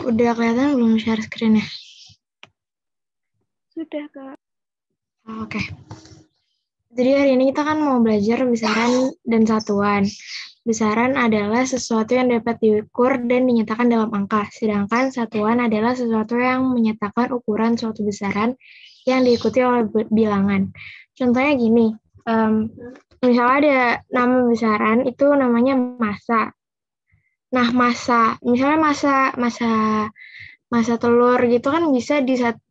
Udah kelihatan belum share screen-nya? Sudah, Kak. Oke. Jadi hari ini kita kan mau belajar besaran dan satuan. Besaran adalah sesuatu yang dapat diukur dan dinyatakan dalam angka, sedangkan satuan adalah sesuatu yang menyatakan ukuran suatu besaran yang diikuti oleh bilangan. Contohnya gini, misalnya ada nama besaran, itu namanya massa. Nah, misalnya massa telur gitu kan bisa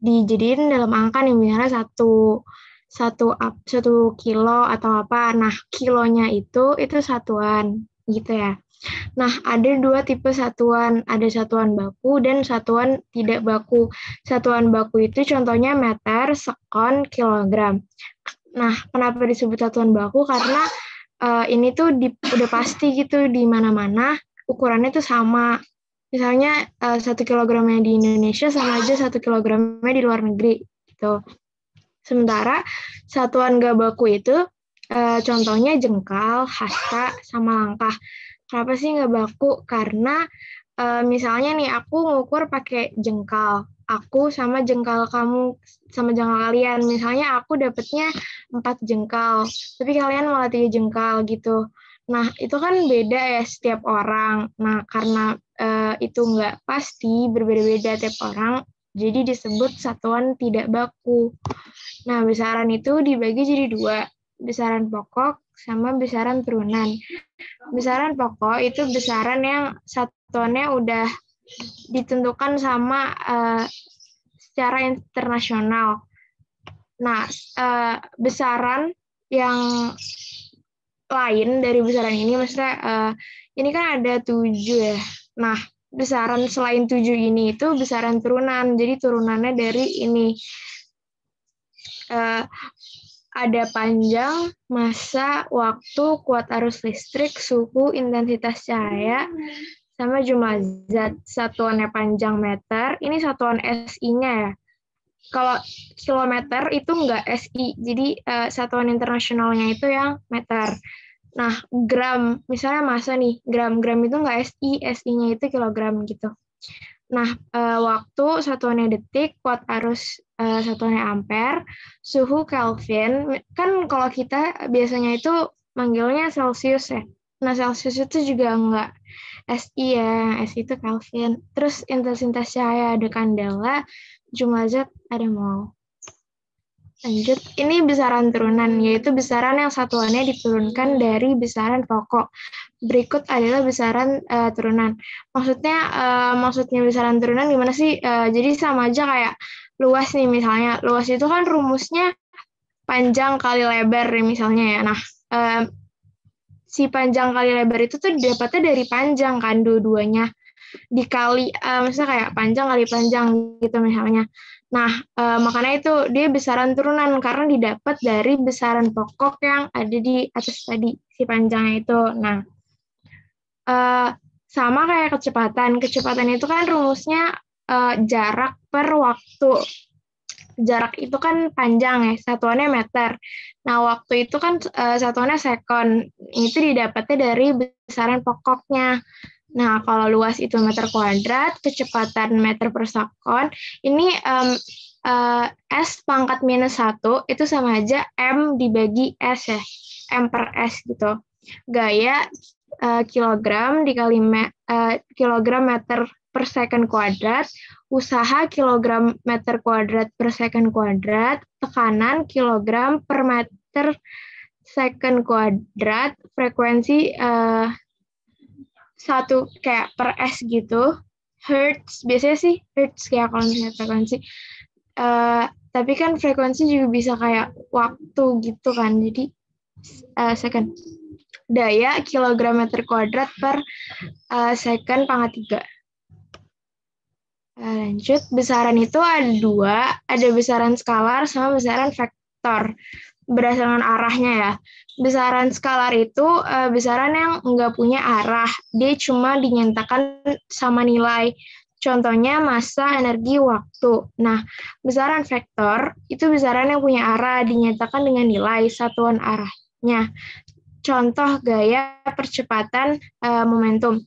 dijadiin dalam angka nih, misalnya satu kilo atau apa. Nah, kilonya itu satuan gitu ya. Nah, ada dua tipe satuan, ada satuan baku dan satuan tidak baku. Satuan baku itu contohnya meter, sekon, kilogram. Nah, kenapa disebut satuan baku? Karena ini tuh udah pasti gitu di mana-mana ukurannya tuh sama. Misalnya 1 kilogramnya di Indonesia sama aja 1 kilogramnya di luar negeri gitu. Sementara satuan gak baku itu contohnya jengkal, hasta, sama langkah. Kenapa sih gak baku? Karena misalnya nih aku ngukur pakai jengkal. Aku sama jengkal kamu, sama jengkal kalian. Misalnya aku dapetnya 4 jengkal, tapi kalian malah 3 jengkal gitu. Nah, itu kan beda ya setiap orang. Nah, karena itu nggak pasti, berbeda-beda tiap orang, jadi disebut satuan tidak baku. Nah, besaran itu dibagi jadi dua, besaran pokok sama besaran turunan. Besaran pokok itu besaran yang satuannya udah ditentukan sama secara internasional. Nah, besaran yang lain dari besaran ini, maksudnya ini kan ada 7 ya. Nah, besaran selain 7 ini itu besaran turunan. Jadi turunannya dari ini. Ada panjang, massa, waktu, kuat arus listrik, suhu, intensitas cahaya, sama jumlah zat. Satuannya panjang meter, ini satuan SI-nya ya. Kalau kilometer itu enggak SI, jadi satuan internasionalnya itu yang meter. Nah, gram, misalnya massa nih, gram itu enggak SI, SI-nya itu kilogram gitu. Nah, waktu satuannya detik, kuat arus satuannya ampere, suhu Kelvin. Kan kalau kita biasanya itu manggilnya Celsius ya. Nah, Celsius itu juga enggak SI ya, SI itu Kelvin. Terus intensitas cahaya ada kandela, jumlah zat ada mol. Lanjut, ini besaran turunan, yaitu besaran yang satuannya diturunkan dari besaran pokok. Berikut adalah besaran turunan. Maksudnya besaran turunan gimana sih? Jadi sama aja kayak luas nih misalnya. Luas itu kan rumusnya panjang kali lebar nih misalnya ya. Nah, si panjang kali lebar itu tuh dapatnya dari panjang kan dua-duanya. Dikali, maksudnya kayak panjang kali panjang gitu misalnya. Nah, makanya itu dia besaran turunan karena didapat dari besaran pokok yang ada di atas tadi, si panjangnya itu. Nah, sama kayak kecepatan. Kecepatan itu kan rumusnya jarak per waktu. Jarak itu kan panjang ya, satuannya meter. Nah, waktu itu kan satuannya sekon. Itu didapatnya dari besaran pokoknya. Nah, kalau luas itu meter kuadrat, kecepatan meter per sekon, ini S pangkat minus 1 itu sama aja M dibagi S ya, M per S gitu. Gaya kilogram dikali kilogram meter per second kuadrat, usaha kilogram meter kuadrat per second kuadrat, tekanan kilogram per meter second kuadrat, frekuensi satu kayak per S gitu, hertz, biasanya sih hertz kayak kalau misalnya frekuensi, tapi kan frekuensi juga bisa kayak waktu gitu kan, jadi second. Daya kilogram meter kuadrat per second pangkat 3. Lanjut, besaran itu ada dua, ada besaran skalar sama besaran vektor, berdasarkan arahnya ya. Besaran skalar itu besaran yang nggak punya arah, dia cuma dinyatakan sama nilai. Contohnya massa, energi, waktu. Nah, besaran vektor itu besaran yang punya arah, dinyatakan dengan nilai satuan arahnya. Contoh gaya, percepatan, momentum.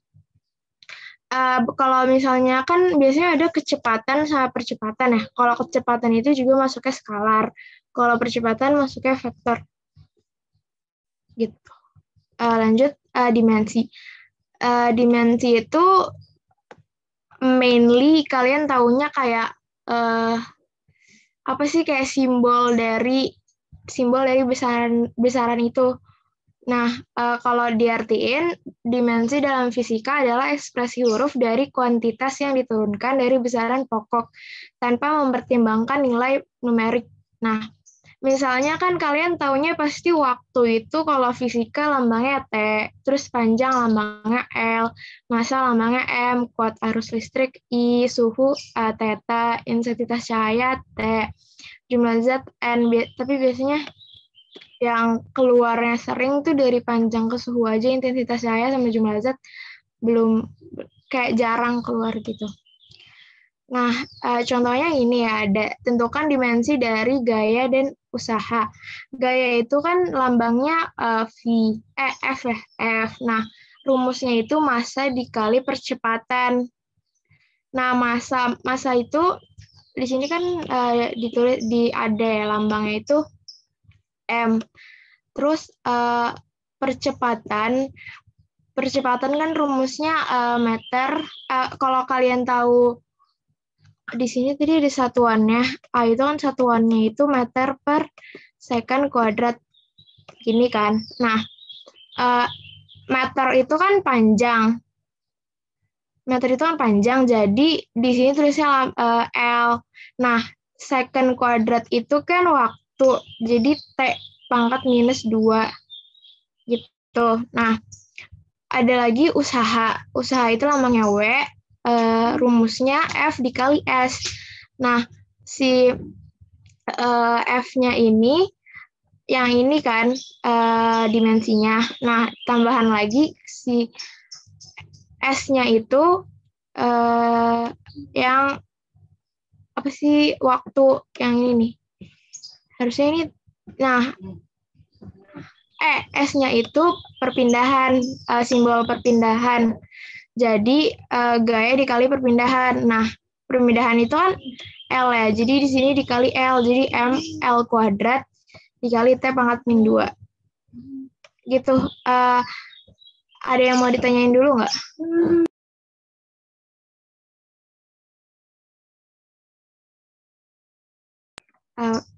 Kalau misalnya kan biasanya ada kecepatan sama percepatan ya. Kalau kecepatan itu juga masuknya skalar. Kalau percepatan masuknya vektor gitu. Lanjut dimensi. Dimensi itu mainly kalian taunya kayak apa sih, kayak simbol dari besaran itu. Nah, kalau diartiin, dimensi dalam fisika adalah ekspresi huruf dari kuantitas yang diturunkan dari besaran pokok tanpa mempertimbangkan nilai numerik. Nah, misalnya kan kalian taunya pasti waktu itu kalau fisika lambangnya T, terus panjang lambangnya L, massa lambangnya M, kuat arus listrik I, suhu theta, intensitas cahaya T, jumlah zat N. Tapi biasanya yang keluarnya sering tuh dari panjang ke suhu aja, intensitas cahaya sama jumlah zat belum, kayak jarang keluar gitu. Nah, contohnya ini ya, ada tentukan dimensi dari gaya dan usaha. Gaya itu kan lambangnya F ya, F. Nah, rumusnya itu massa dikali percepatan. Nah, massa itu di sini kan ditulis ada ya, lambangnya itu M. Terus percepatan kan rumusnya meter. Kalau kalian tahu di sini tadi ada satuannya. Itu kan satuannya itu meter per second kuadrat. Gini kan. Nah, meter itu kan panjang. Meter itu kan panjang, jadi di sini tulisnya L. Nah, second kuadrat itu kan waktu. Jadi T pangkat minus 2. Gitu. Nah, ada lagi usaha. Usaha itu lambangnya W, rumusnya F dikali S. Nah, si F-nya ini, yang ini kan dimensinya. Nah, tambahan lagi si S-nya itu yang apa sih, waktu yang ini nih. Harusnya ini, nah, S-nya itu perpindahan, simbol perpindahan. Jadi gaya dikali perpindahan. Nah, perpindahan itu kan L ya. Jadi di sini dikali L. Jadi M L kuadrat dikali T pangkat min 2. Gitu. Ada yang mau ditanyain dulu nggak?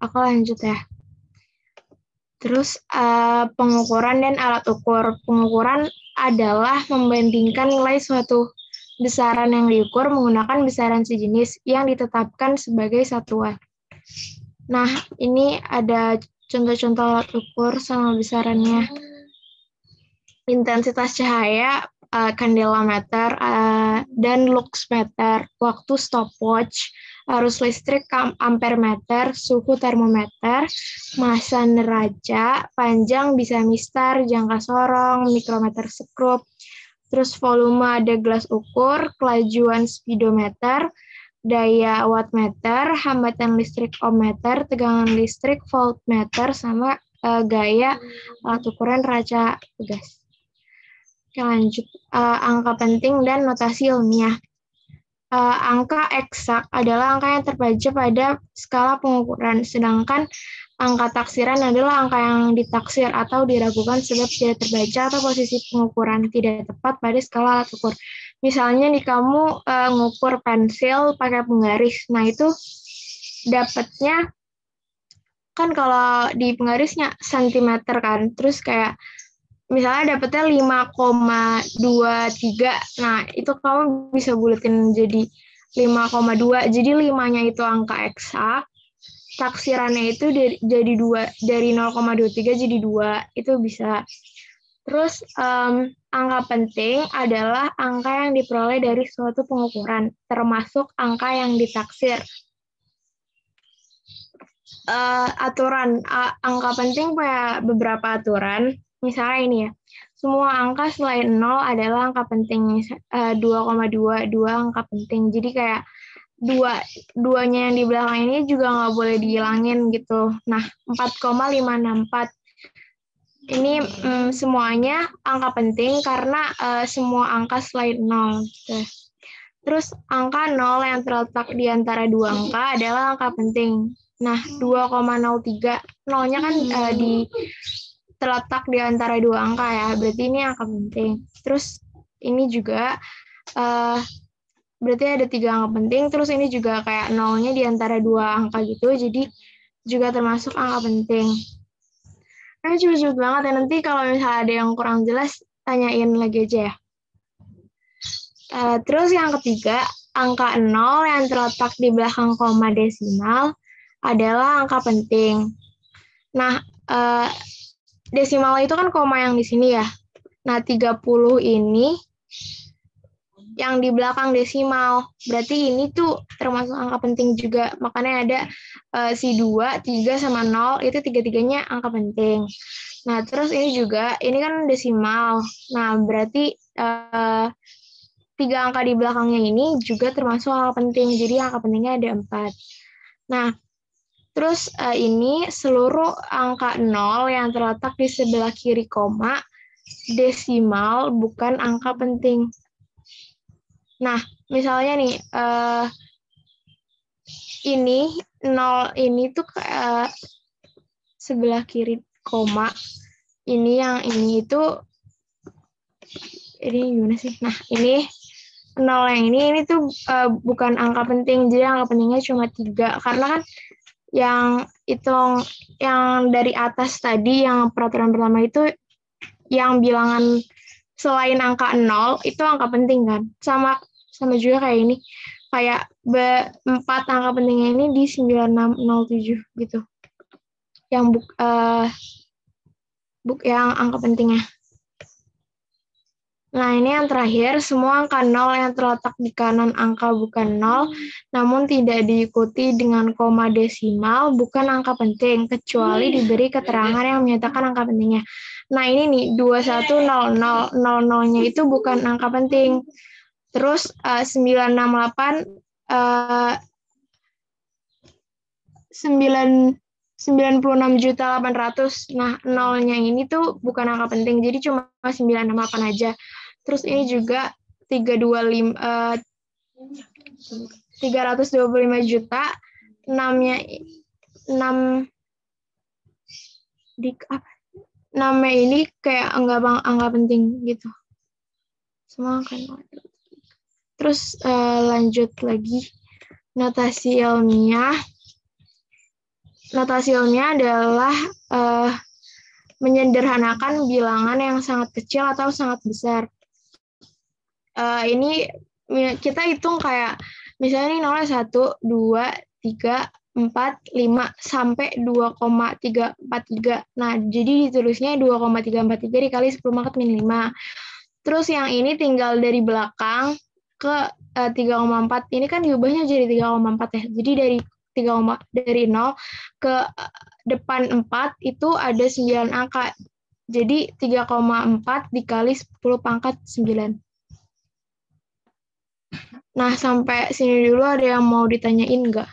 Aku lanjut ya. Terus pengukuran dan alat ukur. Pengukuran adalah membandingkan nilai suatu besaran yang diukur menggunakan besaran sejenis yang ditetapkan sebagai satuan. Nah, ini ada contoh-contoh alat ukur sama besarannya. Intensitas cahaya, kandelameter, dan luxmeter, waktu stopwatch, arus listrik ampermeter, suhu termometer, massa neraca, panjang bisa mistar, jangka sorong, mikrometer skrup, terus volume ada gelas ukur, kelajuan speedometer, daya wattmeter, hambatan listrik ohmmeter, tegangan listrik voltmeter, sama gaya alat ukuran raca gas. Oke, lanjut. Angka penting dan notasi ilmiah. Angka eksak adalah angka yang terbaca pada skala pengukuran, sedangkan angka taksiran adalah angka yang ditaksir atau diragukan sebab tidak terbaca atau posisi pengukuran tidak tepat pada skala alat ukur. Misalnya nih kamu ngukur pensil pakai penggaris, nah itu dapatnya kan kalau di penggarisnya sentimeter kan, terus kayak misalnya dapetnya 5,23, nah itu kamu bisa buletin jadi 5,2, jadi 5-nya itu angka eksak, taksirannya itu jadi 2, dari 0,23 jadi 2, itu bisa. Terus angka penting adalah angka yang diperoleh dari suatu pengukuran, termasuk angka yang ditaksir. Aturan angka penting punya beberapa aturan. Misalnya ini ya, semua angka selain 0 adalah angka penting. 2,2 angka penting. Jadi kayak duanya yang di belakang ini juga nggak boleh dihilangin gitu. Nah, 4,564 ini semuanya angka penting karena semua angka selain 0 gitu. Terus angka 0 yang terletak di antara dua angka adalah angka penting. Nah, 2,03, nolnya kan terletak di antara dua angka ya, berarti ini angka penting. Terus ini juga berarti ada 3 angka penting, terus ini juga kayak nolnya di antara dua angka gitu, jadi juga termasuk angka penting. Nah, cepet-cepet banget ya, nanti kalau misalnya ada yang kurang jelas, tanyain lagi aja ya. Terus yang ketiga, angka 0 yang terletak di belakang koma desimal adalah angka penting. Nah, desimal itu kan koma yang di sini ya. Nah, 30 ini yang di belakang desimal. Berarti ini tuh termasuk angka penting juga. Makanya ada si 2, 3, sama 0, itu tiga-tiganya angka penting. Nah, terus ini juga, ini kan desimal. Nah, berarti 3 angka di belakangnya ini juga termasuk angka penting. Jadi angka pentingnya ada 4. Nah, terus ini seluruh angka 0 yang terletak di sebelah kiri koma desimal bukan angka penting. Nah, misalnya nih, ini 0 ini tuh sebelah kiri koma. Ini itu, ini gimana sih? Nah, ini 0 yang ini tuh bukan angka penting, jadi angka pentingnya cuma 3. Karena kan yang hitung yang dari atas tadi, yang peraturan pertama itu, yang bilangan selain angka 0 itu angka penting kan. Sama juga kayak ini. Kayak 4 angka pentingnya ini di 9607 gitu. Yang yang angka pentingnya. Nah, ini yang terakhir, semua angka 0 yang terletak di kanan angka bukan 0, namun tidak diikuti dengan koma desimal, bukan angka penting, kecuali diberi keterangan yang menyatakan angka pentingnya. Nah, ini nih, 2100, 00-nya itu bukan angka penting. Terus 968, 96.800. Nah, nolnya ini tuh bukan angka penting, jadi cuma 968 aja. Terus ini juga 325 juta, 6-nya 6 di apa? 6-nya ini kayak enggak penting gitu. Semua kan. Terus lanjut lagi, notasi ilmiah. Notasi ilmiah adalah menyederhanakan bilangan yang sangat kecil atau sangat besar. Ini kita hitung kayak misalnya ini nolnya 1, 2, 3, 4, 5 sampai 2,343. Nah, jadi ditulisnya 2,343 dikali 10 pangkat min 5. Terus yang ini tinggal dari belakang ke 3,4. Ini kan diubahnya jadi 3,4 ya. Jadi dari 0 ke depan 4 itu ada 9 angka. Jadi 3,4 dikali 10 pangkat 9. Nah, sampai sini dulu ada yang mau ditanyain nggak?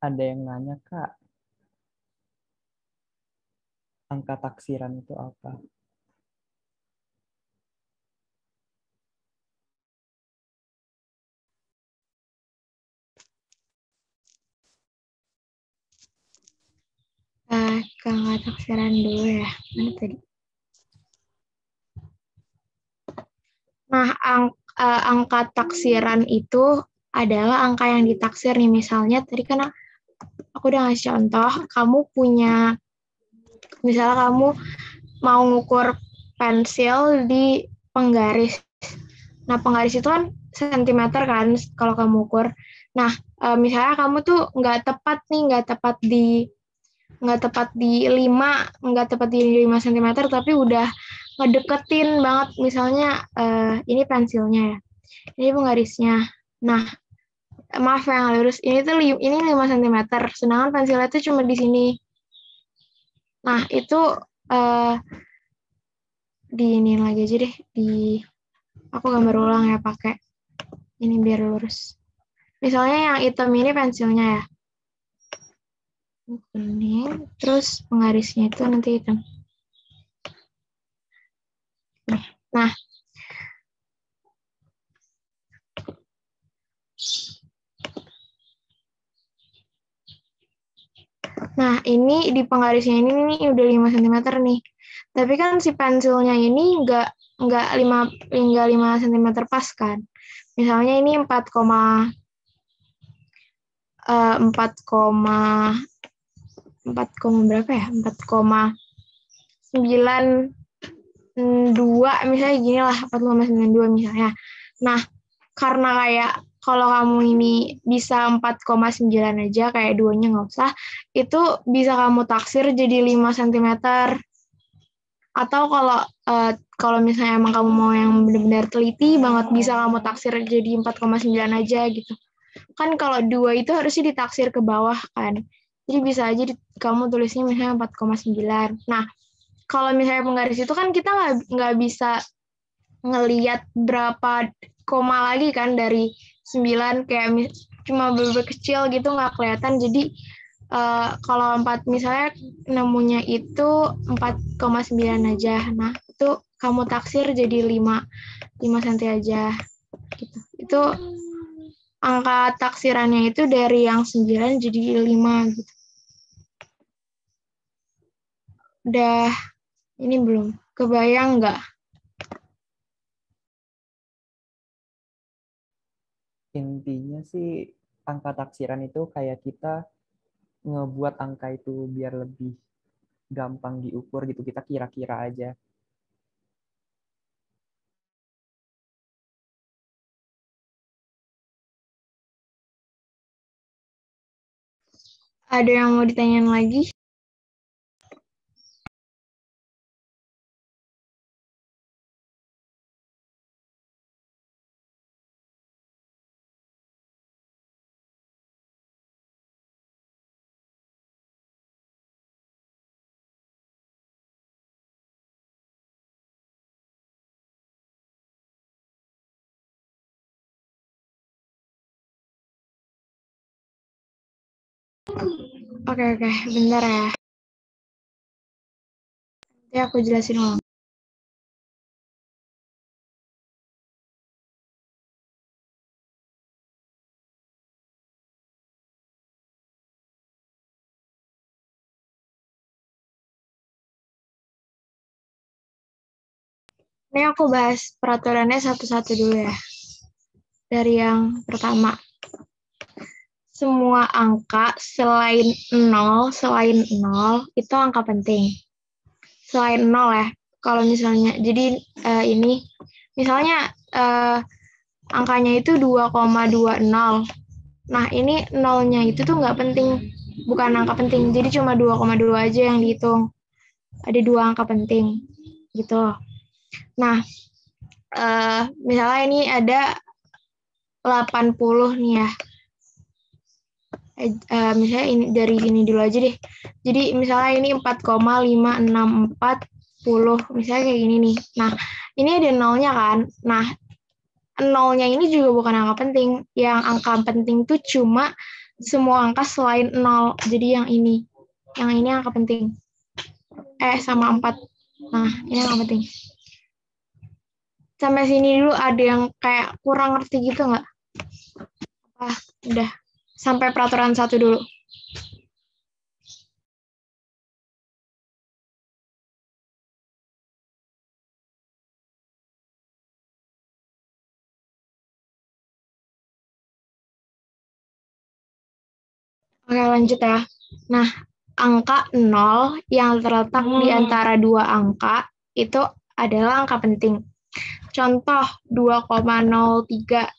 Ada yang nanya, Kak, angka taksiran itu apa? Angka taksiran dulu ya. Mana tadi? Nah, angka taksiran itu adalah angka yang ditaksir nih. Misalnya tadi kan aku udah ngasih contoh, kamu punya, misalnya kamu mau ngukur pensil di penggaris. Nah, penggaris itu kan sentimeter kan kalau kamu ukur. Nah, misalnya kamu tuh nggak tepat nih, nggak tepat di 5 cm, tapi udah ngedeketin banget. Misalnya ini pensilnya ya, ini penggarisnya. Nah, maaf yang lurus, ini 5 cm, sedangkan pensilnya tuh cuma di sini. Nah, itu eh di ini lagi aja deh, aku gambar ulang ya pakai ini biar lurus. Misalnya yang hitam ini pensilnya ya, kuning, terus penggarisnya itu nanti hitam. Nah, ini di penggarisnya ini nih udah 5 cm nih. Tapi kan si pensilnya ini nggak 5 cm pas kan. Misalnya ini 4, 4, berapa ya? 4,92 misalnya gini lah, 4,92 misalnya. Nah, karena kayak kalau kamu ini bisa 4,9 aja, kayak duanya nggak usah, itu bisa kamu taksir jadi 5 cm. Atau kalau misalnya emang kamu mau yang benar-benar teliti banget, bisa kamu taksir jadi 4,9 aja gitu. Kan kalau 2 itu harusnya ditaksir ke bawah kan. Jadi bisa aja kamu tulisnya misalnya 4,9. Nah, kalau misalnya penggaris itu kan kita nggak bisa ngelihat berapa koma lagi kan dari 9, kayak cuma beberapa kecil gitu nggak kelihatan. Jadi kalau 4 misalnya nemunya itu 4,9 aja. Nah, itu kamu taksir jadi 5 cm aja gitu. Itu angka taksirannya itu dari yang 9 jadi 5 gitu. Udah ini belum? Kebayang nggak? Intinya sih angka taksiran itu kayak kita ngebuat angka itu biar lebih gampang diukur gitu. Kita kira-kira aja. Ada yang mau ditanyain lagi? Oke, bentar ya. Nanti aku jelasin ulang. Ini aku bahas peraturannya satu-satu dulu ya. Dari yang pertama. Semua angka selain 0 itu angka penting. Selain 0 ya. Kalau misalnya, jadi ini, misalnya angkanya itu 2,20. Nah, ini nolnya itu tuh nggak penting. Bukan angka penting, jadi cuma 2,2 aja yang dihitung. Ada 2 angka penting, gitu. Nah, misalnya ini ada 80 nih ya. Misalnya ini dari sini dulu aja deh. Jadi misalnya ini 4,564, misalnya kayak gini nih. Nah, ini ada nolnya kan. Nah, nolnya ini juga bukan angka penting. Yang angka penting tuh cuma semua angka selain 0. Jadi yang ini. Yang ini angka penting. Sama 4. Nah, ini angka penting. Sampai sini dulu ada yang kayak kurang ngerti gitu nggak? Udah. Sampai peraturan 1 dulu. Oke, lanjut ya. Nah, angka 0 yang terletak di antara 2 angka itu adalah angka penting. Contoh 2,03.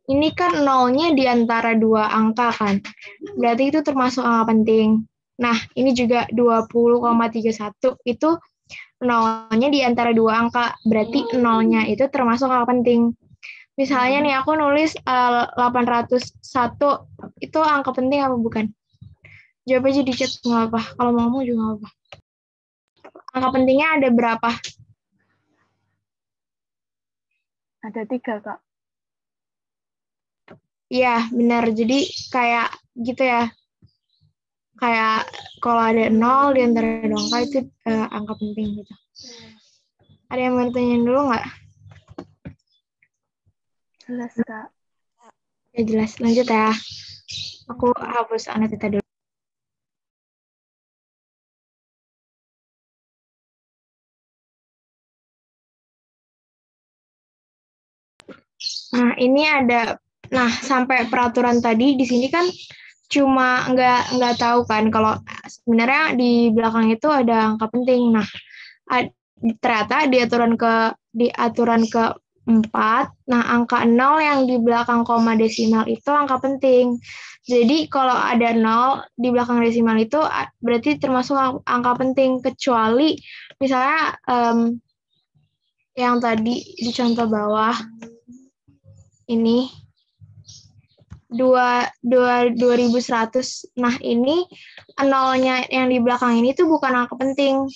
Ini kan nolnya di antara 2 angka kan. Berarti itu termasuk angka penting. Nah, ini juga 20,31 itu nolnya di antara 2 angka. Berarti nolnya itu termasuk angka penting. Misalnya nih aku nulis 801, itu angka penting apa bukan? Jawab aja di chat, nggak apa. Kalau mau ngomong juga nggak apa. angka pentingnya ada berapa? Ada 3, Kak. Iya, benar. Jadi kayak gitu ya. Kayak kalau ada 0 di antara dua angka itu angka penting gitu. Ada yang mau ditanyain dulu nggak? Jelas, Kak. Ya jelas. Lanjut ya. Aku hapus Anatita dulu. Nah, ini ada, nah sampai peraturan tadi di sini kan cuma nggak tahu kan kalau sebenarnya di belakang itu ada angka penting. Nah, ternyata di aturan keempat, nah angka 0 yang di belakang koma desimal itu angka penting. Jadi kalau ada 0 di belakang desimal itu berarti termasuk angka penting, kecuali misalnya yang tadi di contoh bawah ini 2100. Nah, ini nolnya yang di belakang ini tuh bukan angka penting.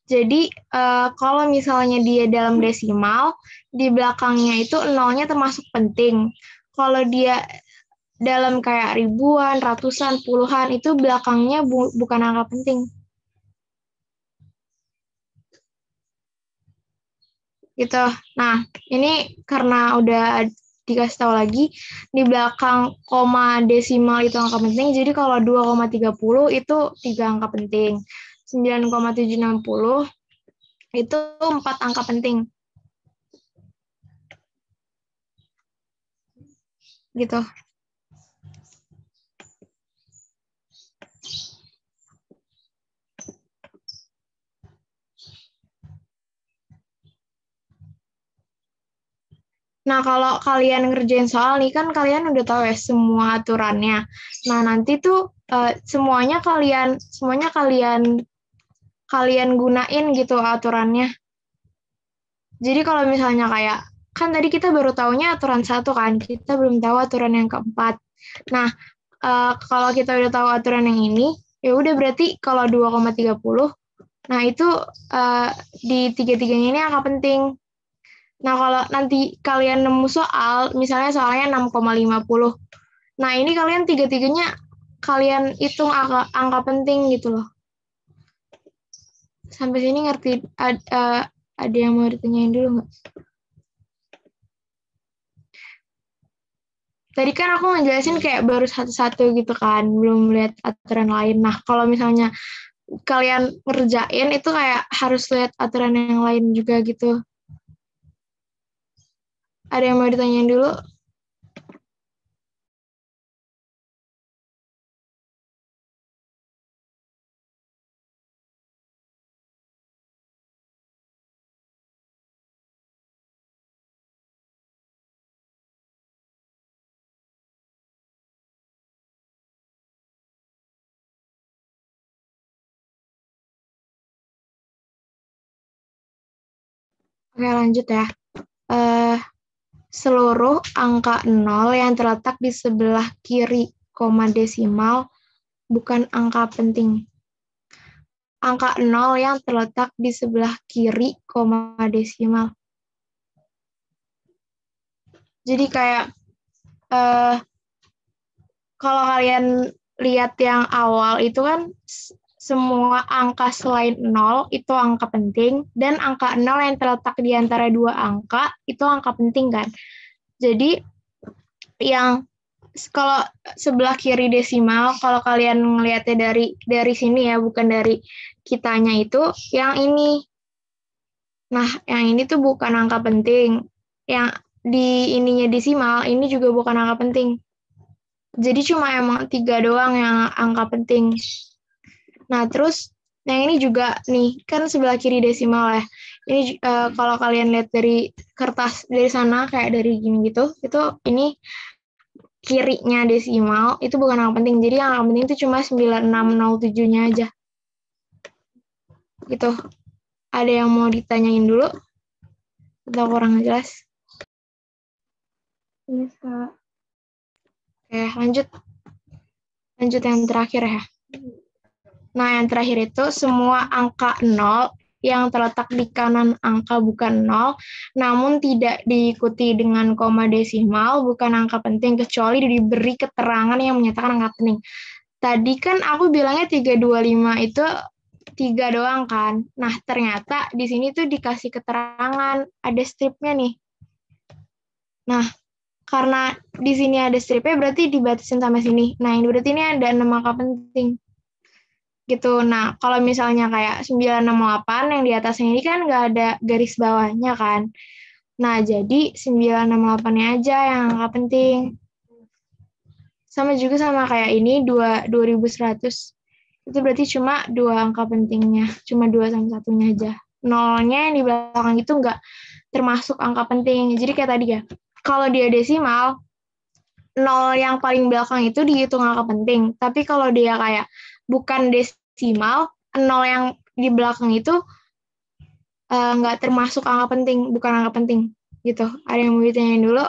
Jadi, kalau misalnya dia dalam desimal, di belakangnya itu nolnya termasuk penting. Kalau dia dalam kayak ribuan, ratusan, puluhan, itu belakangnya bukan angka penting. Gitu. Nah, ini karena udah dikasih tahu lagi, di belakang koma desimal itu angka penting, jadi kalau 2,30 itu 3 angka penting. 9,760 itu 4 angka penting. Gitu. Nah, kalau kalian ngerjain soal nih, kan kalian udah tahu ya semua aturannya. Nah, nanti tuh semuanya kalian gunain gitu aturannya. Jadi kalau misalnya kayak, kan tadi kita baru taunya aturan 1 kan, kita belum tahu aturan yang keempat. Nah, kalau kita udah tahu aturan yang ini, ya udah berarti kalau 2,30, nah itu di tiga-tiganya ini angka penting. Nah, kalau nanti kalian nemu soal, misalnya soalnya 6,50. Nah, ini kalian tiga-tiganya kalian hitung angka penting gitu loh. Sampai sini ngerti? Ada yang mau ditanyain dulu nggak? Tadi kan aku ngejelasin kayak baru satu-satu gitu kan, belum lihat aturan lain. Nah, kalau misalnya kalian ngerjain itu kayak harus lihat aturan yang lain juga gitu. Ada yang mau ditanyain dulu? Oke, lanjut ya. Seluruh angka 0 yang terletak di sebelah kiri koma desimal bukan angka penting. Angka 0 yang terletak di sebelah kiri koma desimal. Jadi kayak kalau kalian lihat yang awal itu kan semua angka selain 0 itu angka penting, dan angka 0 yang terletak di antara dua angka itu angka penting kan. Jadi yang kalau sebelah kiri desimal, kalau kalian ngelihatnya dari sini ya, bukan dari kitanya itu, yang ini. Nah, yang ini tuh bukan angka penting. Yang di ininya desimal, ini juga bukan angka penting. Jadi cuma emang 3 doang yang angka penting. Nah, terus yang ini juga nih, kan sebelah kiri desimal ya. Ini kalau kalian lihat dari kertas dari sana, kayak dari gini gitu, itu ini kirinya desimal, itu bukan angka penting. Jadi yang angka penting itu cuma 9607-nya aja. Gitu. Ada yang mau ditanyain dulu? Atau kurang jelas? Yes, Kak. Oke, lanjut. Lanjut yang terakhir ya. Nah, yang terakhir itu semua angka 0 yang terletak di kanan angka bukan 0, namun tidak diikuti dengan koma desimal, bukan angka penting, kecuali diberi keterangan yang menyatakan angka penting. Tadi kan aku bilangnya 325 itu 3 doang kan. Nah, ternyata di sini tuh dikasih keterangan, ada stripnya nih. Nah, karena di sini ada stripnya berarti dibatasin sampai sini. Nah, ini berarti ini ada 6 angka penting. Gitu. Nah, kalau misalnya kayak 968 yang di atasnya ini kan nggak ada garis bawahnya kan. Nah, jadi 968-nya aja yang nggak penting. Sama juga sama kayak ini 2100. Itu berarti cuma dua angka pentingnya, cuma 2 sama satunya aja. Nolnya yang di belakang itu nggak termasuk angka penting. Jadi kayak tadi ya, kalau dia desimal, nol yang paling belakang itu dihitung angka penting. Tapi kalau dia kayak bukan desimal, nol yang di belakang itu nggak termasuk angka penting, bukan angka penting gitu. Ada yang mau ditanyain dulu?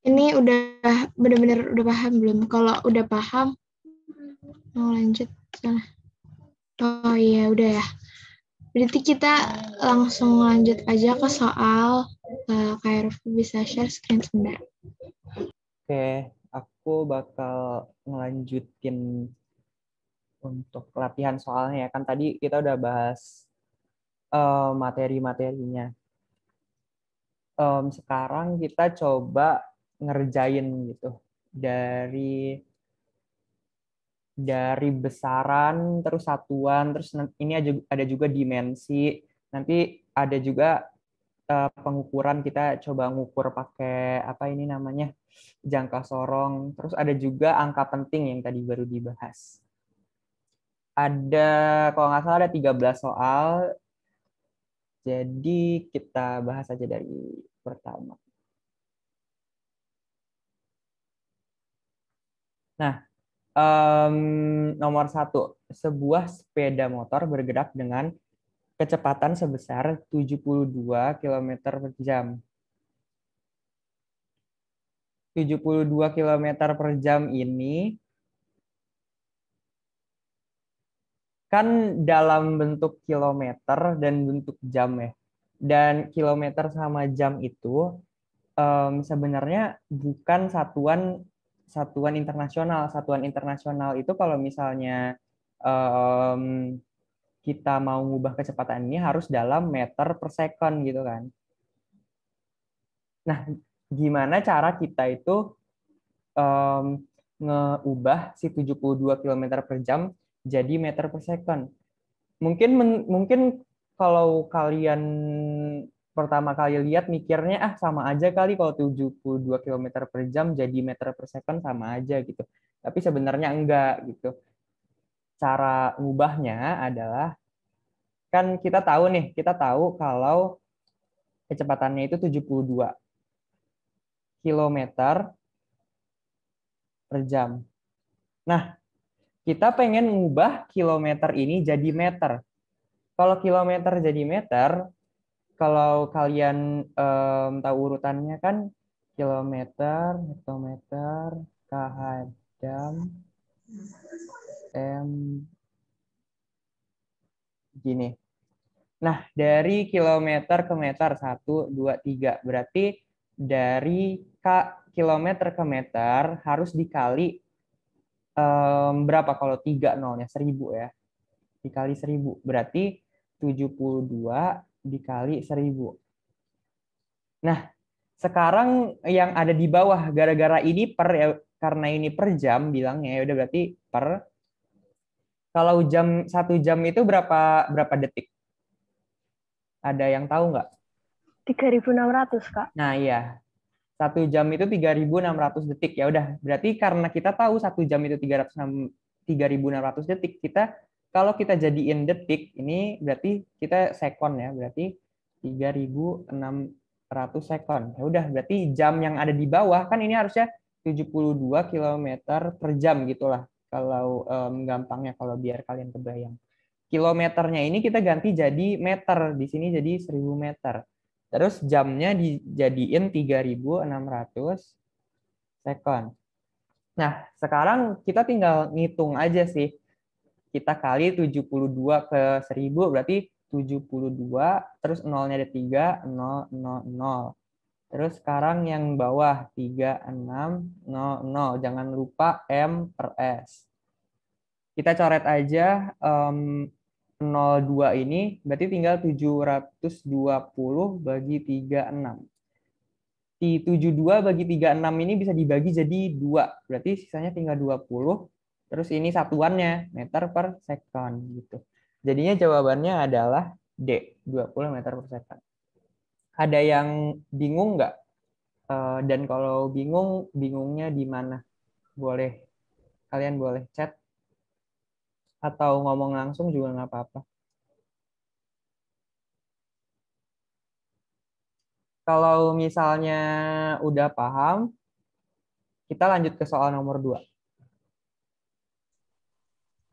Ini udah benar-benar udah paham belum? Kalau udah paham, mau lanjut sana. Oh iya, udah ya. Berarti kita langsung lanjut aja ke soal. Kak Rufy bisa share screen sebentar. Oke, aku bakal ngelanjutin untuk latihan soalnya ya. Kan tadi kita udah bahas materi-materinya. Sekarang kita coba ngerjain gitu dari besaran terus satuan terus ini ada juga dimensi, nanti ada juga pengukuran, kita coba ngukur pakai apa ini namanya jangka sorong, terus ada juga angka penting yang tadi baru dibahas. Ada kalau nggak salah ada 13 soal, jadi kita bahas aja dari pertama. Nah, nomor 1, sebuah sepeda motor bergerak dengan kecepatan sebesar 72 km per jam. 72 km per jam ini kan dalam bentuk kilometer dan bentuk jam ya. Dan kilometer sama jam itu sebenarnya bukan satuan internasional. Satuan internasional itu kalau misalnya kita mau ngubah kecepatan ini harus dalam meter per second gitu kan. Nah, gimana cara kita itu ngeubah si 72 km per jam jadi meter per second? Mungkin kalau kalian pertama kali lihat mikirnya sama aja kali, kalau 72 km per jam jadi meter per second sama aja gitu. Tapi sebenarnya enggak gitu. Cara ngubahnya adalah kan kita tahu kalau kecepatannya itu 72 km per jam. Nah, kita pengen ngubah kilometer ini jadi meter. Kalau kilometer jadi meter, kalau kalian tahu urutannya kan kilometer, hektometer, kh, jam, m, gini. Nah, dari kilometer ke meter, 1, 2, 3. Berarti dari kilometer ke meter harus dikali berapa kalau 3 nolnya? 1000 ya. Dikali 1000. Berarti 72 dikali 1000. Nah, sekarang yang ada di bawah, gara-gara ini per ya, karena ini per jam bilangnya, ya udah berarti per. Kalau 1 jam itu berapa detik? Ada yang tahu nggak? 3.600, Kak. Nah, iya. 1 jam itu 3.600 detik. Ya udah, berarti karena kita tahu 1 jam itu 3.600 detik, kalau kita jadiin detik, ini berarti kita sekon ya, berarti 3.600 sekon. Ya udah, berarti jam yang ada di bawah kan ini harusnya 72 km per jam gitulah. Kalau gampangnya, kalau biar kalian kebayang. Kilometernya ini kita ganti jadi meter, di sini jadi 1.000 meter. Terus jamnya dijadiin 3.600 sekon. Nah, sekarang kita tinggal ngitung aja sih. Kita kali 72 ke 1.000 berarti 72, terus nolnya ada 3, 0, 0, 0. Terus sekarang yang bawah 3600. Jangan lupa M per S. Kita coret aja 02 ini, berarti tinggal 720 bagi 36. Di 72 bagi 36 ini bisa dibagi jadi 2, berarti sisanya tinggal 20. Terus ini satuannya, meter per second. Gitu. Jadinya jawabannya adalah D, 20 meter per second. Ada yang bingung nggak? Dan kalau bingung, bingungnya di mana? Kalian boleh chat. Atau ngomong langsung juga nggak apa-apa. Kalau misalnya udah paham, kita lanjut ke soal nomor 2.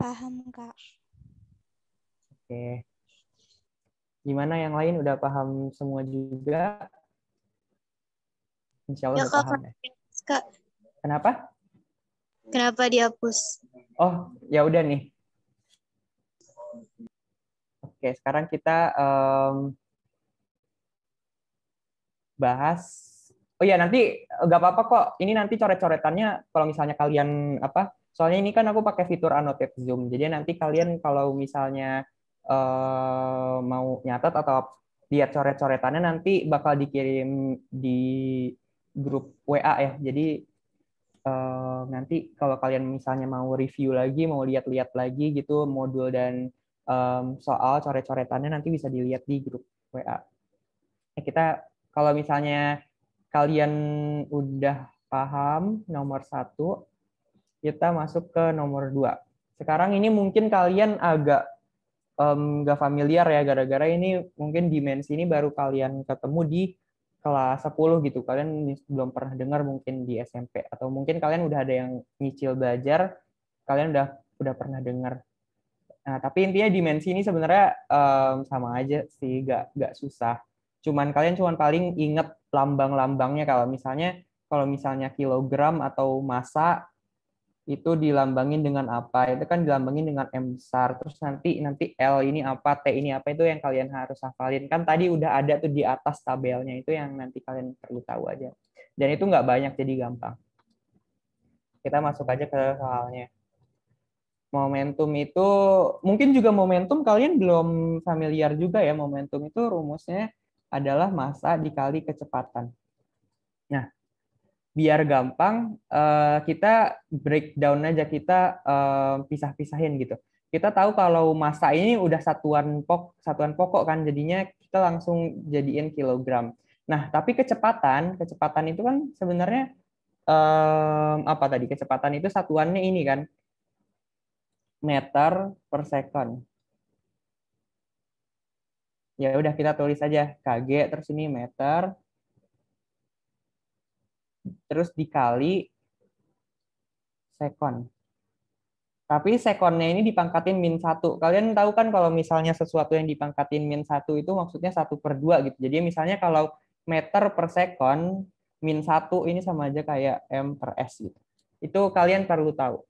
Paham, Kak. Oke. Gimana yang lain udah paham semua juga? Insya Allah Ya, udah Kak, paham ya. Kak, Kenapa? kenapa dihapus? Oh, ya udah nih. Oke, sekarang kita bahas. Oh ya, nanti nggak apa-apa kok. Ini nanti coret-coretannya kalau misalnya kalian apa? Soalnya ini kan aku pakai fitur annotate Zoom. Jadi nanti kalian kalau misalnya mau nyatat atau lihat coret-coretannya nanti bakal dikirim di grup WA ya. Jadi nanti kalau kalian misalnya mau review lagi, mau lihat-lihat lagi gitu modul dan soal coret-coretannya nanti bisa dilihat di grup WA. Kita kalau misalnya kalian udah paham nomor 1, kita masuk ke nomor 2. Sekarang ini mungkin kalian agak nggak familiar ya, gara-gara ini mungkin dimensi ini baru kalian ketemu di kelas 10 gitu. Kalian belum pernah dengar mungkin di SMP. Atau mungkin kalian udah ada yang nyicil belajar, kalian udah pernah dengar. Nah, tapi intinya dimensi ini sebenarnya sama aja sih, nggak susah. Kalian paling inget lambang-lambangnya. Kalau misalnya kilogram atau massa itu dilambangin dengan apa? Itu kan dilambangin dengan M besar. Terus nanti L ini apa, T ini apa, itu yang kalian harus hafalin. Kan tadi udah ada tuh di atas tabelnya, itu yang nanti kalian perlu tahu aja. Dan itu nggak banyak, jadi gampang. Kita masuk aja ke soalnya. Momentum itu, mungkin juga momentum kalian belum familiar juga ya. Momentum itu rumusnya adalah massa dikali kecepatan. Nah, biar gampang, kita breakdown aja, kita pisah-pisahin gitu. Kita tahu kalau massa ini udah satuan pokok kan, jadinya kita langsung jadiin kilogram. Nah, tapi kecepatan itu kan sebenarnya apa tadi? Kecepatan itu satuannya ini kan, meter per second. Ya udah, kita tulis aja kg, terus ini meter, terus dikali sekon. Tapi sekonnya ini dipangkatin -1. Kalian tahu kan kalau misalnya sesuatu yang dipangkatin -1 itu maksudnya 1/2 gitu. Jadi misalnya kalau meter per sekon, -1 ini sama aja kayak M per S gitu. Itu kalian perlu tahu.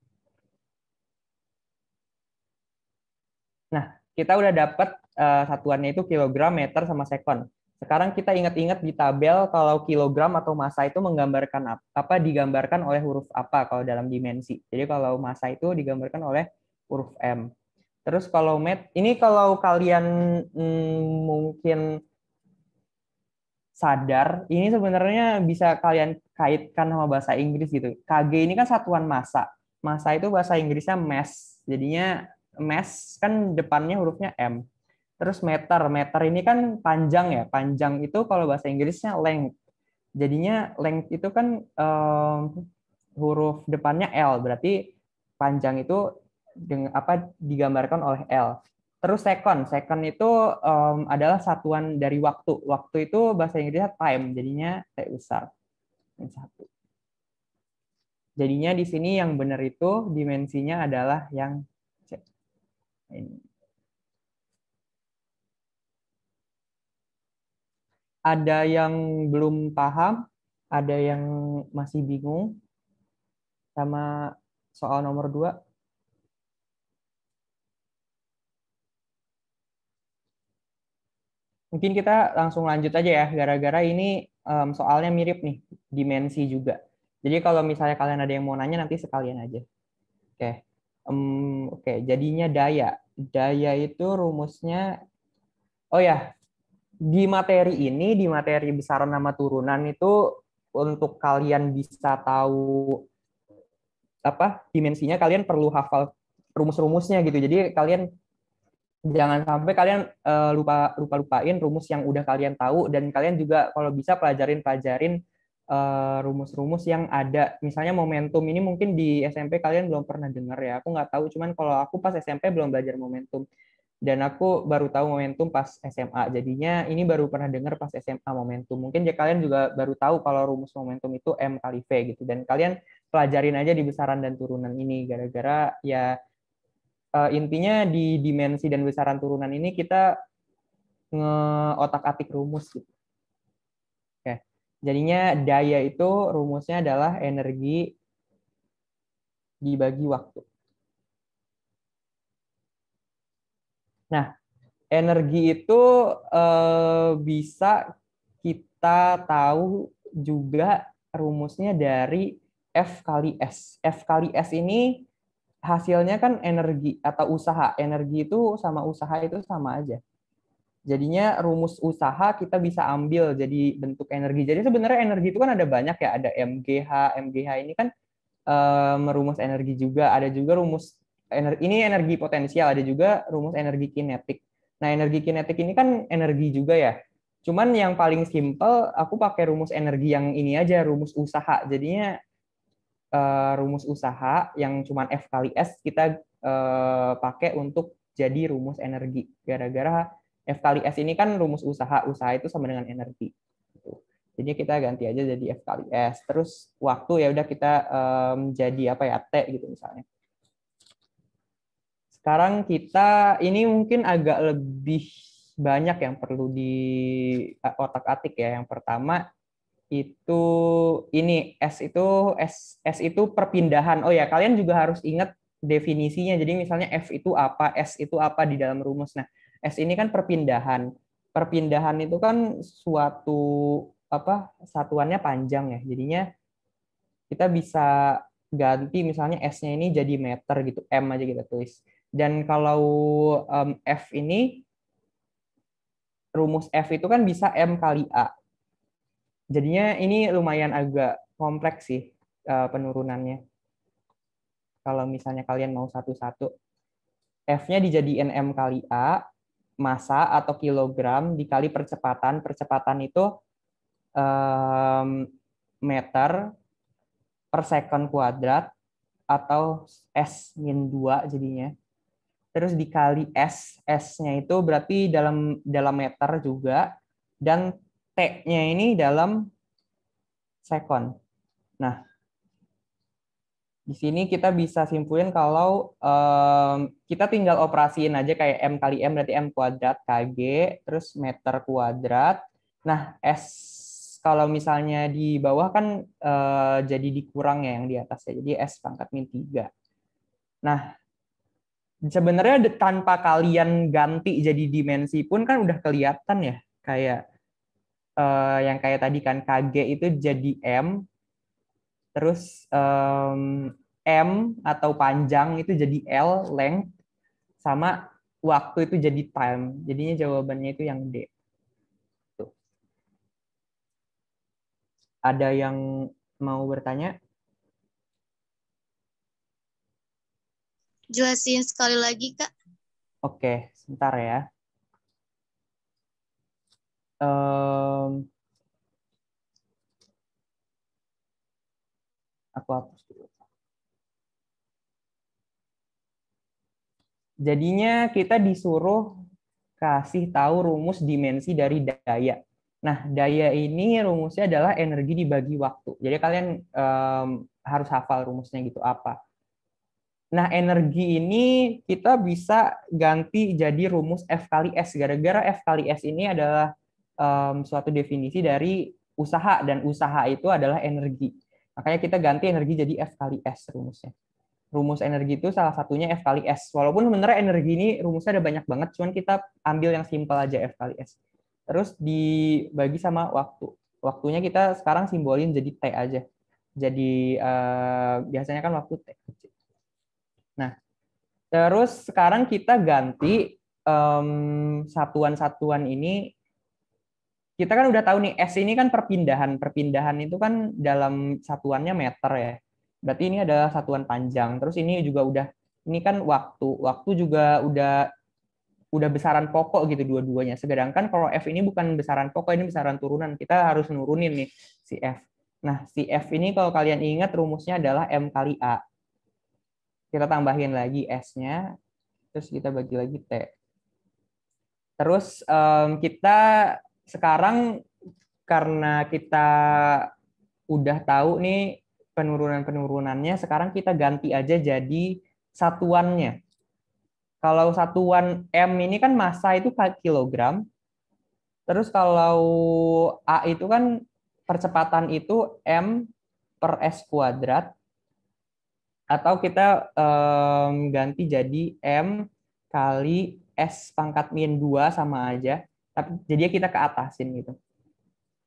Nah, kita udah dapat satuannya itu kilogram, meter, sama sekon. Sekarang kita ingat-ingat di tabel kalau kilogram atau massa itu menggambarkan apa, digambarkan oleh huruf apa kalau dalam dimensi. Jadi kalau massa itu digambarkan oleh huruf M. Terus kalau ini kalau kalian mungkin sadar, ini sebenarnya bisa kalian kaitkan sama bahasa Inggris gitu. Kg ini kan satuan massa. Massa itu bahasa Inggrisnya mass. Jadinya mass kan depannya hurufnya M. Terus meter ini kan panjang ya. Panjang itu kalau bahasa Inggrisnya length. Jadinya length itu kan huruf depannya L, berarti panjang itu dengan apa digambarkan oleh L. Terus second itu adalah satuan dari waktu. Waktu itu bahasa Inggrisnya time, jadinya T besar. Yang satu. Jadinya di sini yang benar itu dimensinya adalah yang C. Ini. Ada yang belum paham, ada yang masih bingung sama soal nomor 2. Mungkin kita langsung lanjut aja ya, gara-gara ini soalnya mirip nih, dimensi juga. Jadi kalau misalnya kalian ada yang mau nanya, nanti sekalian aja. Oke, oke. Jadinya daya. Daya itu rumusnya, oh ya, di materi besaran sama turunan itu untuk kalian bisa tahu apa dimensinya, kalian perlu hafal rumus-rumusnya gitu. Jadi kalian jangan sampai kalian lupain rumus yang udah kalian tahu, dan kalian juga kalau bisa pelajarin rumus-rumus yang ada. Misalnya momentum ini mungkin di SMP kalian belum pernah dengar ya. Aku nggak tahu, cuman kalau aku pas SMP belum belajar momentum. Dan aku baru tahu momentum pas SMA. Jadinya ini baru pernah dengar pas SMA momentum. Mungkin ya kalian juga baru tahu kalau rumus momentum itu M kali V gitu. Dan kalian pelajarin aja di besaran dan turunan ini. Gara-gara ya intinya di dimensi dan besaran turunan ini kita nge-otak-atik rumus gitu. Oke. Jadinya daya itu rumusnya adalah energi dibagi waktu. Nah, energi itu bisa kita tahu juga rumusnya dari F kali S. F kali S ini hasilnya kan energi atau usaha. Energi itu sama usaha itu sama aja. Jadinya rumus usaha kita bisa ambil jadi bentuk energi. Jadi sebenarnya energi itu kan ada banyak ya. Ada MGH. MGH ini kan merumus energi juga. Ada juga rumus ini energi potensial. Ada juga rumus energi kinetik. Nah, energi kinetik ini kan energi juga ya. Cuman yang paling simpel, aku pakai rumus energi yang ini aja, rumus usaha. Jadinya rumus usaha yang cuman F kali S kita pakai untuk jadi rumus energi. Gara-gara F kali S ini kan rumus usaha. Usaha itu sama dengan energi. Jadi kita ganti aja jadi F kali S. Terus waktu ya udah kita jadi apa ya, T gitu misalnya. Sekarang kita ini mungkin agak lebih banyak yang perlu di otak-atik ya. Yang pertama itu ini S itu perpindahan. Oh ya, kalian juga harus ingat definisinya. Jadi misalnya F itu apa, S itu apa di dalam rumus. Nah, S ini kan perpindahan. Perpindahan itu kan suatu apa satuannya panjang ya. Jadinya kita bisa ganti misalnya S-nya ini jadi meter gitu, M aja kita tulis. Dan kalau F ini, rumus F itu kan bisa M kali A. Jadinya ini lumayan agak kompleks sih penurunannya. Kalau misalnya kalian mau satu-satu, F-nya dijadiin M kali A, massa atau kilogram dikali percepatan. Percepatan itu meter per second kuadrat atau S-2 jadinya. Terus dikali S, S-nya itu berarti dalam meter juga, dan T-nya ini dalam second. Nah, di sini kita bisa simpulin kalau kita tinggal operasiin aja kayak M kali M berarti M kuadrat Kg, terus meter kuadrat. Nah, S kalau misalnya di bawah kan jadi dikurang ya yang di atas ya. Jadi S pangkat min 3. Nah, sebenarnya tanpa kalian ganti jadi dimensi pun kan udah kelihatan ya. Kayak yang kayak tadi kan Kg itu jadi M, terus M atau panjang itu jadi L, length, sama waktu itu jadi time. Jadinya jawabannya itu yang D. Tuh. Ada yang mau bertanya? Jelasin sekali lagi, Kak. Oke, sebentar ya. Aku hapus dulu. Jadinya kita disuruh kasih tahu rumus dimensi dari daya. Nah, daya ini rumusnya adalah energi dibagi waktu. Jadi kalian harus hafal rumusnya gitu apa. Nah, energi ini kita bisa ganti jadi rumus F kali S. Gara-gara F kali S ini adalah suatu definisi dari usaha, dan usaha itu adalah energi. Makanya kita ganti energi jadi F kali S rumusnya. Rumus energi itu salah satunya F kali S. Walaupun sebenarnya energi ini rumusnya ada banyak banget, cuman kita ambil yang simpel aja F kali S. Terus dibagi sama waktu. Waktunya kita sekarang simbolin jadi T aja. Jadi biasanya kan waktu T. Nah, terus sekarang kita ganti satuan-satuan ini. Kita kan udah tahu nih, S ini kan perpindahan. Perpindahan itu kan dalam satuannya meter ya. Berarti ini adalah satuan panjang. Terus ini juga udah, ini kan waktu. Waktu juga udah besaran pokok gitu dua-duanya. Sedangkan kalau F ini bukan besaran pokok, ini besaran turunan. Kita harus nurunin nih si F. Nah, si F ini kalau kalian ingat rumusnya adalah M kali A. Kita tambahin lagi S-nya, terus kita bagi lagi T. Terus kita sekarang karena kita udah tahu nih penurunan-penurunannya, sekarang kita ganti aja jadi satuannya. Kalau satuan M ini kan massa itu kilogram. Terus kalau A itu kan percepatan itu M per S kuadrat. Atau kita ganti jadi M kali S pangkat min 2 sama aja. Tapi jadinya kita ke atasin gitu.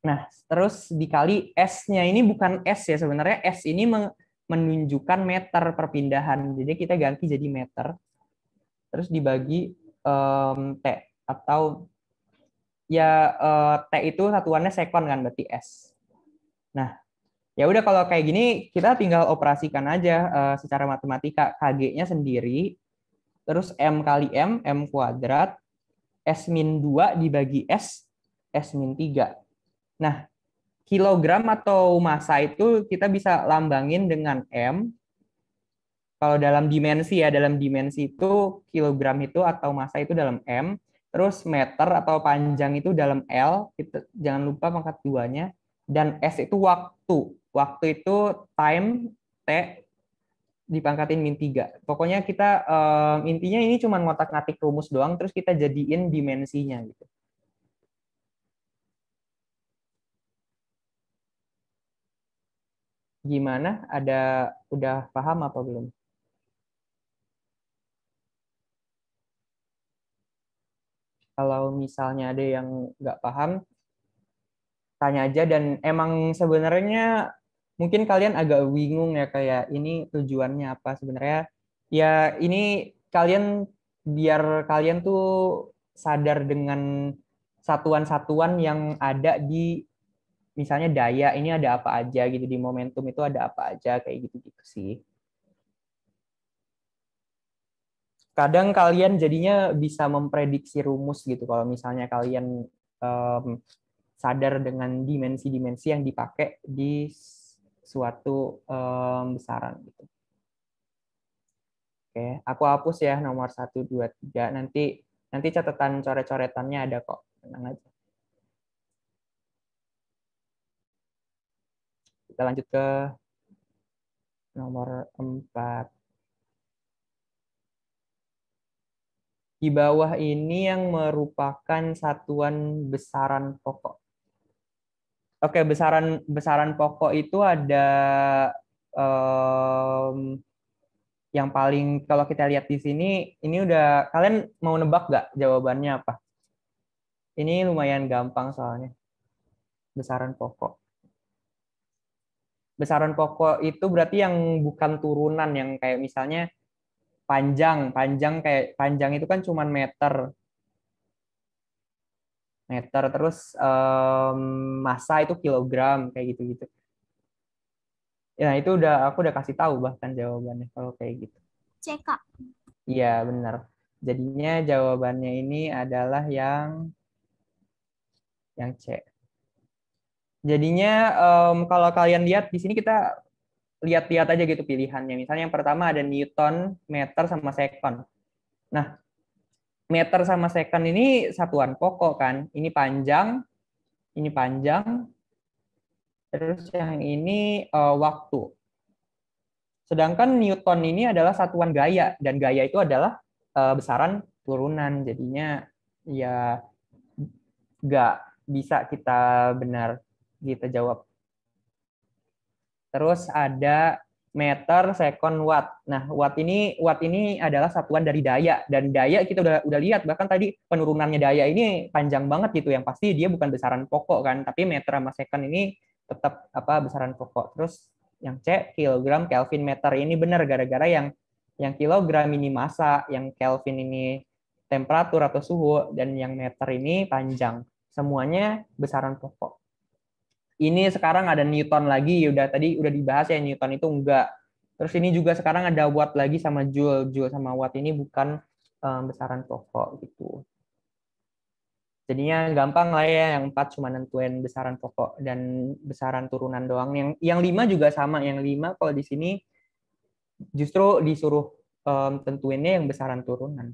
Nah, terus dikali S-nya ini bukan S ya, sebenarnya S ini menunjukkan meter perpindahan. Jadi kita ganti jadi meter. Terus dibagi T, atau ya T itu satuannya sekon kan, berarti S. Nah, ya udah kalau kayak gini kita tinggal operasikan aja secara matematika. KG-nya sendiri, terus M kali M kuadrat, S min 2 dibagi S min 3. Nah, kilogram atau massa itu kita bisa lambangin dengan M. Kalau dalam dimensi ya, dalam dimensi itu kilogram itu atau massa itu dalam M. Terus meter atau panjang itu dalam L. Kita, jangan lupa pangkat 2-nya. Dan S itu waktu. Waktu itu time, T, dipangkatin min 3. Pokoknya kita intinya ini cuma ngotak-ngatik rumus doang, terus kita jadiin dimensinya gitu. Gimana? Udah paham apa belum? Kalau misalnya ada yang nggak paham, tanya aja. Dan emang sebenarnya mungkin kalian agak bingung ya, kayak ini tujuannya apa sebenarnya. Ya ini kalian, biar kalian tuh sadar dengan satuan-satuan yang ada di misalnya daya ini ada apa aja gitu, di momentum itu ada apa aja, kayak gitu-gitu sih. Kadang kalian jadinya bisa memprediksi rumus gitu kalau misalnya kalian sadar dengan dimensi-dimensi yang dipakai di suatu besaran gitu. Oke, aku hapus ya nomor 1, 2, 3. Nanti catatan coret-coretannya ada kok. Tenang aja. Kita lanjut ke nomor 4. Di bawah ini yang merupakan satuan besaran pokok. Oke, besaran pokok itu ada yang paling, kalau kita lihat di sini, ini udah, kalian mau nebak nggak jawabannya apa? Ini lumayan gampang soalnya. Besaran pokok. Besaran pokok itu berarti yang bukan turunan, yang kayak misalnya panjang kayak panjang itu kan cuman meter. Terus massa itu kilogram, kayak gitu-gitu. Ya, itu aku udah kasih tahu bahkan jawabannya kalau kayak gitu. CK. Iya, benar. Jadinya jawabannya ini adalah yang C. Jadinya kalau kalian lihat di sini kita lihat-lihat aja gitu pilihannya. Misalnya yang pertama ada Newton, meter, sama sekon. Nah, meter sama sekon ini satuan pokok kan. Ini panjang, terus yang ini waktu. Sedangkan Newton ini adalah satuan gaya, dan gaya itu adalah besaran turunan. Jadinya ya nggak bisa kita benar kita jawab. Terus ada meter, sekon, watt. Nah, watt ini adalah satuan dari daya, dan daya kita udah lihat bahkan tadi penurunannya daya ini panjang banget gitu, yang pasti dia bukan besaran pokok kan, tapi meter sama sekon ini tetap besaran pokok. Terus yang C, kilogram, Kelvin, meter ini benar gara-gara yang kilogram ini massa, yang Kelvin ini temperatur atau suhu, dan yang meter ini panjang. Semuanya besaran pokok. Ini sekarang ada Newton lagi, tadi udah dibahas ya, Newton itu enggak. Terus ini juga sekarang ada watt lagi sama joule. Joule sama watt ini bukan besaran pokok gitu. Jadinya gampang lah ya, yang 4 cuma nentuin besaran pokok dan besaran turunan doang. Yang 5 juga sama, yang 5 kalau di sini justru disuruh tentuinnya yang besaran turunan.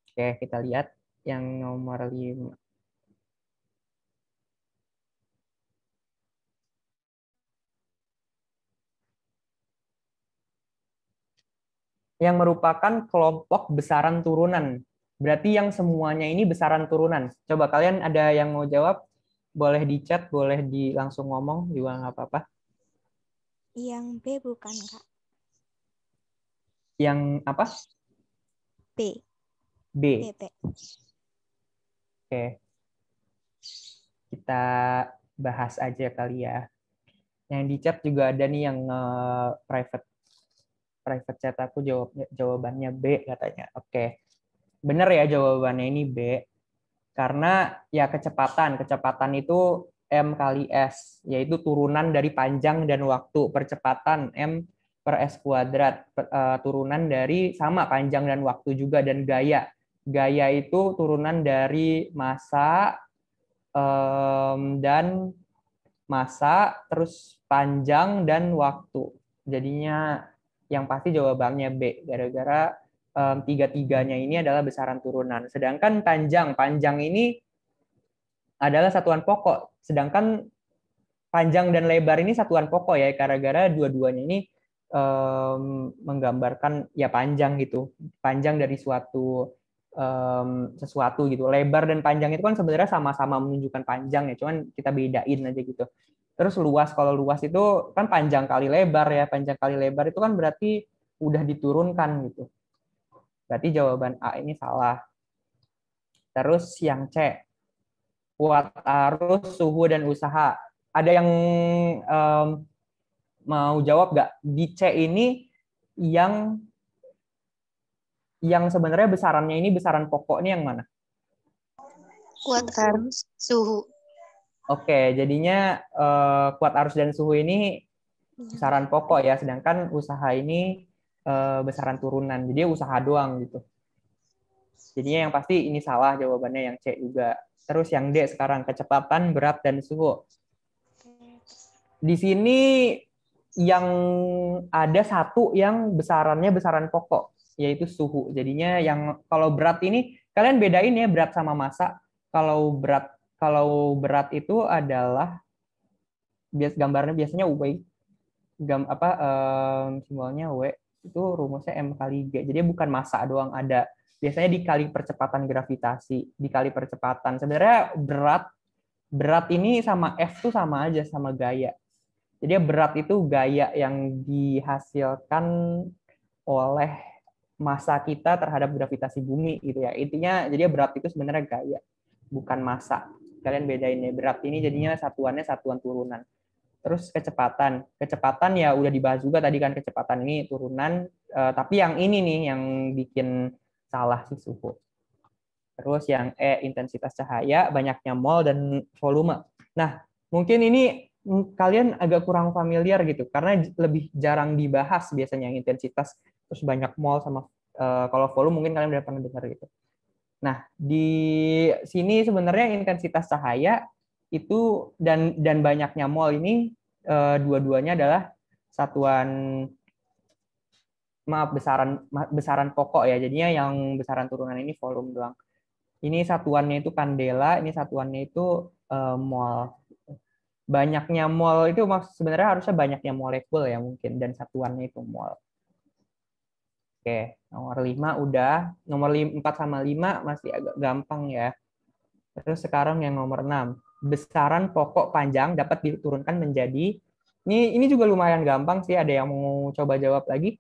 Oke, kita lihat yang nomor 5. Yang merupakan kelompok besaran turunan. Berarti yang semuanya ini besaran turunan. Coba kalian ada yang mau jawab? Boleh di chat, boleh langsung ngomong juga nggak apa-apa. Yang B bukan, Kak. Yang apa? B. B. BP. Oke. Kita bahas aja kali ya. Yang di chat juga ada nih yang private chat aku jawabannya B katanya. Oke. Benar ya jawabannya ini B. Karena ya kecepatan itu M kali S, yaitu turunan dari panjang dan waktu. Percepatan M per S kuadrat, turunan dari sama panjang dan waktu juga. Dan gaya itu turunan dari massa dan massa, terus panjang dan waktu. Jadinya yang pasti jawabannya B, gara-gara tiga-tiganya ini adalah besaran turunan. Sedangkan panjang ini adalah satuan pokok. Sedangkan panjang dan lebar ini satuan pokok ya, gara-gara dua-duanya ini menggambarkan ya panjang gitu. Panjang dari sesuatu gitu. Lebar dan panjang itu kan sebenarnya sama-sama menunjukkan panjang ya, cuman kita bedain aja gitu. Terus luas, kalau luas itu kan panjang kali lebar ya. Panjang kali lebar itu kan berarti udah diturunkan gitu. Berarti jawaban A ini salah. Terus yang C, kuat arus, suhu, dan usaha. Ada yang mau jawab nggak? Di C ini yang sebenarnya besarannya ini besaran pokoknya yang mana? Kuat arus, suhu. Oke, jadinya kuat arus dan suhu ini besaran pokok ya, sedangkan usaha ini besaran turunan. Jadi usaha doang gitu. Jadinya yang pasti ini salah jawabannya, yang C juga. Terus yang D sekarang, kecepatan, berat, dan suhu. Di sini yang ada satu yang besarannya besaran pokok, yaitu suhu. Jadinya yang kalau berat ini, kalian bedain ya berat sama massa. Kalau berat itu adalah gambarnya biasanya W, simbolnya W, itu rumusnya M kali G. Jadi bukan massa doang, ada biasanya dikali percepatan gravitasi, dikali percepatan. Sebenarnya berat ini sama F tuh sama aja, sama gaya. Jadi berat itu gaya yang dihasilkan oleh massa kita terhadap gravitasi bumi gitu ya. Intinya jadi berat itu sebenarnya gaya, bukan massa. Kalian bedain ya, berat ini jadinya satuannya satuan turunan. Terus kecepatan ya udah dibahas juga tadi kan, kecepatan ini turunan, tapi yang ini nih yang bikin salah sih suhu. Terus yang E, intensitas cahaya, banyaknya mol dan volume. Nah, mungkin ini kalian agak kurang familiar gitu, karena lebih jarang dibahas biasanya yang intensitas, terus banyak mol sama kalau volume mungkin kalian udah pernah dengar gitu. Nah, di sini sebenarnya intensitas cahaya itu dan banyaknya mol ini dua-duanya adalah satuan, maaf, besaran pokok ya. Jadinya yang besaran turunan ini volume doang. Ini satuannya itu kandela, ini satuannya itu mol. Banyaknya mol itu sebenarnya harusnya banyaknya molekul ya mungkin, dan satuannya itu mol. Oke, nomor 5 udah. Nomor 4 sama 5 masih agak gampang ya. Terus sekarang yang nomor 6. Besaran pokok panjang dapat diturunkan menjadi, ini juga lumayan gampang sih. Ada yang mau coba jawab lagi?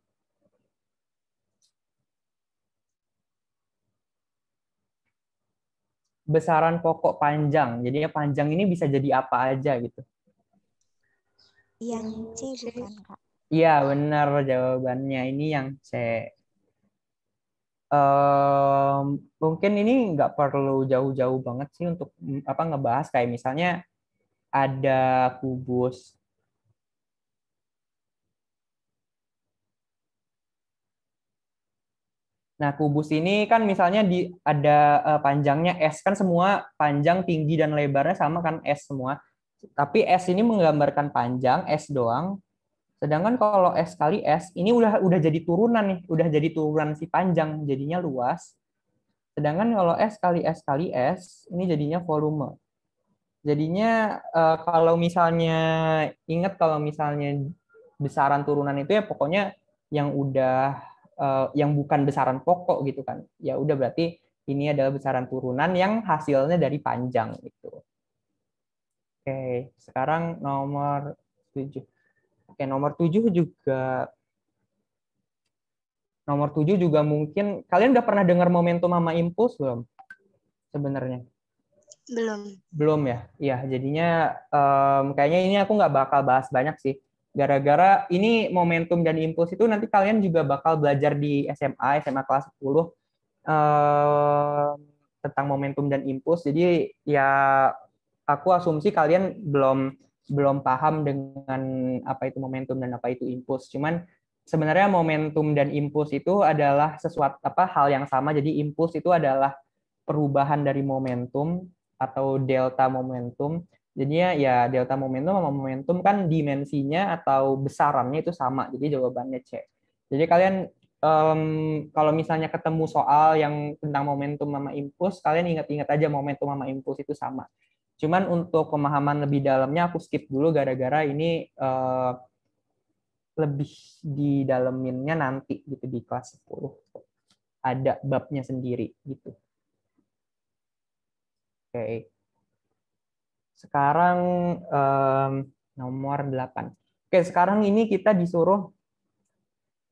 Besaran pokok panjang. Jadinya panjang ini bisa jadi apa aja gitu. Yang C bukan, Kak? Iya, benar jawabannya. Ini yang C. Mungkin ini nggak perlu jauh-jauh banget sih untuk ngebahas, kayak misalnya ada kubus. Nah, kubus ini kan misalnya ada panjangnya S, kan semua panjang, tinggi, dan lebarnya sama kan, S semua. Tapi S ini menggambarkan panjang, S doang. Sedangkan kalau S kali S, ini udah jadi turunan nih, udah jadi turunan si panjang, jadinya luas. Sedangkan kalau S kali S kali S, ini jadinya volume. Jadinya kalau misalnya ingat, kalau misalnya besaran turunan itu ya pokoknya yang udah yang bukan besaran pokok gitu kan. Ya udah, berarti ini adalah besaran turunan yang hasilnya dari panjang gitu. Oke, sekarang nomor 7. Oke, nomor 7 juga mungkin kalian udah pernah dengar momentum sama impuls belum? Sebenarnya. Belum. Belum ya? Iya, jadinya kayaknya ini aku nggak bakal bahas banyak sih. Gara-gara ini momentum dan impuls itu nanti kalian juga bakal belajar di SMA kelas 10 tentang momentum dan impuls. Jadi ya aku asumsi kalian belum paham dengan apa itu momentum dan apa itu impuls. Cuman sebenarnya momentum dan impuls itu adalah sesuatu hal yang sama. Jadi impuls itu adalah perubahan dari momentum atau delta momentum. Jadinya ya delta momentum sama momentum kan dimensinya atau besarannya itu sama. Jadi jawabannya C. Jadi kalian kalau misalnya ketemu soal yang tentang momentum sama impuls, kalian ingat-ingat aja momentum sama impuls itu sama. Cuman untuk pemahaman lebih dalamnya aku skip dulu gara-gara ini lebih didaleminnya nanti gitu di kelas 10. Ada babnya sendiri gitu. Oke. Sekarang nomor 8. Oke, sekarang ini kita disuruh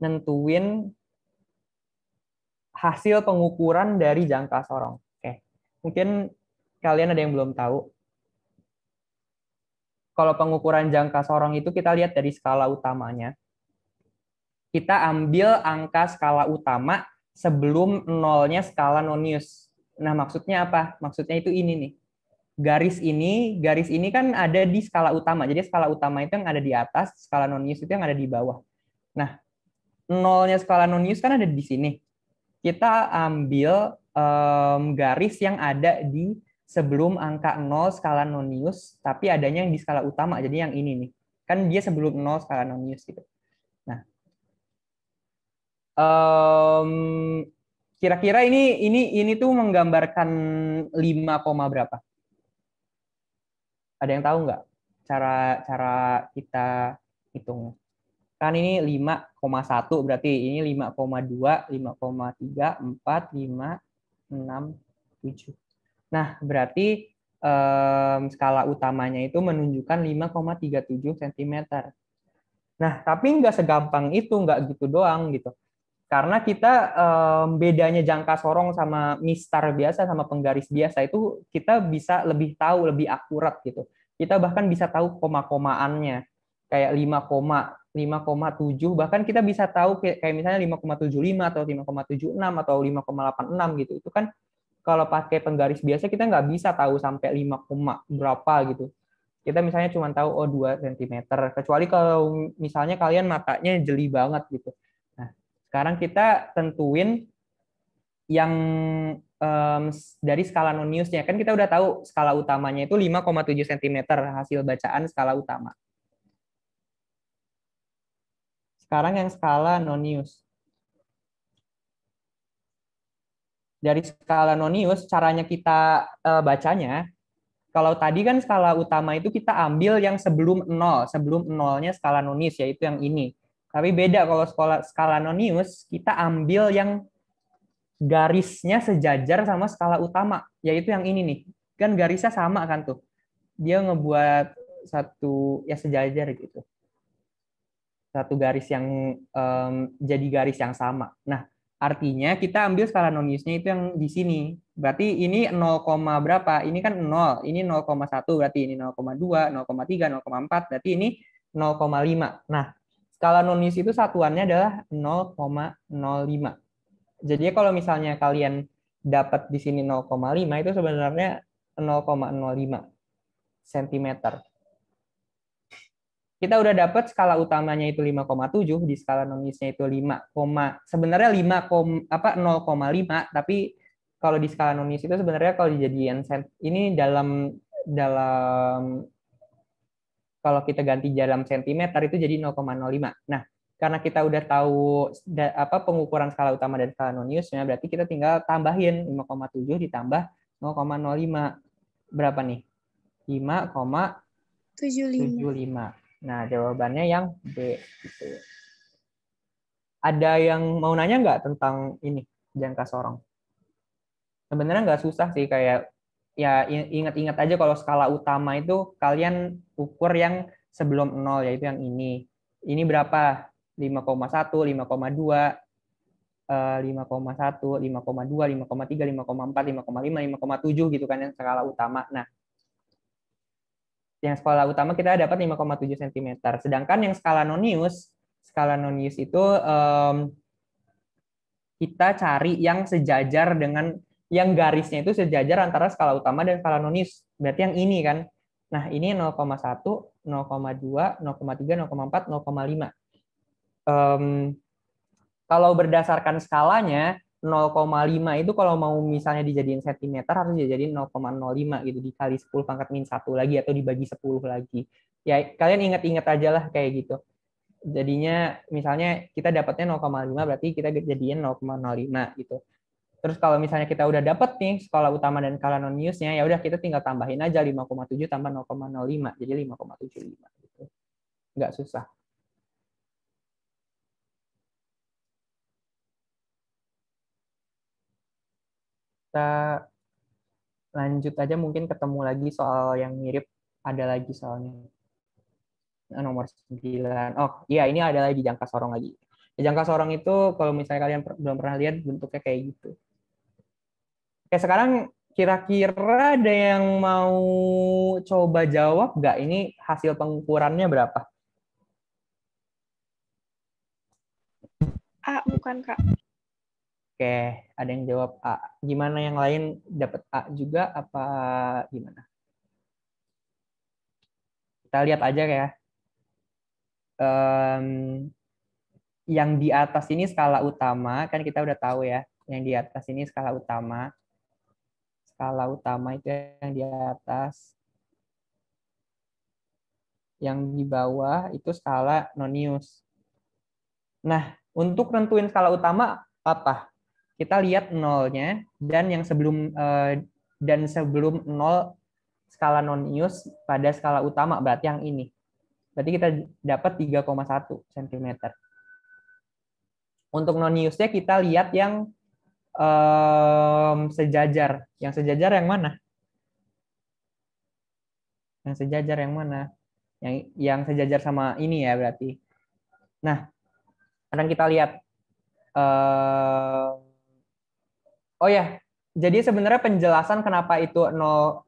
nentuin hasil pengukuran dari jangka sorong. Oke. Mungkin kalian ada yang belum tahu. Kalau pengukuran jangka sorong itu kita lihat dari skala utamanya. Kita ambil angka skala utama sebelum nolnya skala nonius. Nah, maksudnya apa? Maksudnya itu ini nih. Garis ini kan ada di skala utama. Jadi skala utama itu yang ada di atas, skala nonius itu yang ada di bawah. Nah, nolnya skala nonius kan ada di sini. Kita ambil garis yang ada di sebelum angka 0 skala nonius, tapi adanya yang di skala utama. Jadi yang ini nih. Kan dia sebelum 0 skala nonius gitu. Nah, kira-kira ini tuh menggambarkan 5, berapa? Ada yang tahu nggak cara kita hitung? Kan ini 5,1 berarti ini 5,2, 5,3, 4, 5, 6, 7. Nah, berarti skala utamanya itu menunjukkan 5,37 cm. Nah, tapi nggak segampang itu, nggak gitu doang gitu. Karena kita bedanya jangka sorong sama mistar biasa sama penggaris biasa itu kita bisa lebih tahu, lebih akurat gitu. Kita bahkan bisa tahu koma-komaannya. Kayak 5,7, bahkan kita bisa tahu kayak misalnya 5,75 atau 5,76 atau 5,86 gitu. Itu kan kalau pakai penggaris biasa kita nggak bisa tahu sampai 5, berapa gitu. Kita misalnya cuma tahu 2 cm. Kecuali kalau misalnya kalian matanya jeli banget gitu. Nah, sekarang kita tentuin yang dari skala noniusnya. Kan kita udah tahu skala utamanya itu 5,7 cm hasil bacaan skala utama. Sekarang yang skala nonius. Dari skala nonius, caranya kita bacanya, kalau tadi kan skala utama itu kita ambil yang sebelum 0, sebelum nolnya skala nonius, yaitu yang ini. Tapi beda kalau skala nonius, kita ambil yang garisnya sejajar sama skala utama, yaitu yang ini nih. Kan garisnya sama kan tuh. Dia ngebuat satu, ya sejajar gitu. Satu garis yang jadi garis yang sama. Nah, artinya kita ambil skala noniusnya itu yang di sini. Berarti ini 0, berapa? Ini kan 0, ini 0,1, berarti ini 0,2, 0,3, 0,4, berarti ini 0,5. Nah, skala nonius itu satuannya adalah 0,05. Jadi kalau misalnya kalian dapat di sini 0,5 itu sebenarnya 0,05 cm. Kita udah dapat skala utamanya itu 5,7, di skala noniusnya itu 5, sebenarnya 0,5, tapi kalau di skala nonius itu sebenarnya kalau dijadiin ini dalam kalau kita ganti dalam cm itu jadi 0,05. Nah, karena kita udah tahu pengukuran skala utama dan skala noniusnya, berarti kita tinggal tambahin 5,7 ditambah 0,05. Berapa nih? 5,75. Nah, jawabannya yang B. Gitu. Ada yang mau nanya nggak tentang ini, jangka sorong? Sebenarnya nggak susah sih, kayak ya ingat-ingat aja kalau skala utama itu kalian ukur yang sebelum 0, yaitu yang ini. Ini berapa? 5,1, 5,2, 5,1, 5,2, 5,3, 5,4, 5,5, 5,7 gitu kan yang skala utama. Nah, yang skala utama kita dapat 5,7 cm. Sedangkan yang skala nonius itu kita cari yang sejajar dengan, yang garisnya itu sejajar antara skala utama dan skala nonius. Berarti yang ini kan. Nah, ini 0,1, 0,2, 0,3, 0,4, 0,5. Kalau berdasarkan skalanya, 0,5 itu kalau mau misalnya dijadiin cm harus dijadiin 0,05 gitu, dikali 10 pangkat min 1 lagi atau dibagi 10 lagi. Ya kalian ingat-ingat aja lah kayak gitu. Jadinya misalnya kita dapatnya 0,5 berarti kita jadiin 0,05 gitu. Terus kalau misalnya kita udah dapat nih skala utama dan skala noniusnya, ya udah kita tinggal tambahin aja 5,7 tambah 0,05 jadi 5,75 gitu. Nggak susah. Kita lanjut aja, mungkin ketemu lagi soal yang mirip, ada lagi soalnya. Nomor 9. Oh iya, ini ada lagi jangka sorong lagi. Jangka sorong itu kalau misalnya kalian belum pernah lihat bentuknya kayak gitu. Oke, sekarang kira-kira ada yang mau coba jawab nggak? Ini hasil pengukurannya berapa? A bukan Kak. Oke, ada yang jawab A. Gimana yang lain, dapat A juga apa gimana? Kita lihat aja ya. Yang di atas ini skala utama, kan kita udah tahu ya. Yang di atas ini skala utama. Skala utama itu yang di atas. Yang di bawah itu skala nonius. Nah, untuk nentuin skala utama apa? Kita lihat nolnya dan yang sebelum nol skala nonius pada skala utama, berarti yang ini. Berarti kita dapat 3,1 cm. Untuk noniusnya kita lihat yang sejajar. Yang sejajar yang mana? Yang sejajar yang mana? Yang sejajar sama ini ya berarti. Nah, sekarang kita lihat. Oh ya, jadi sebenarnya penjelasan kenapa itu 0,05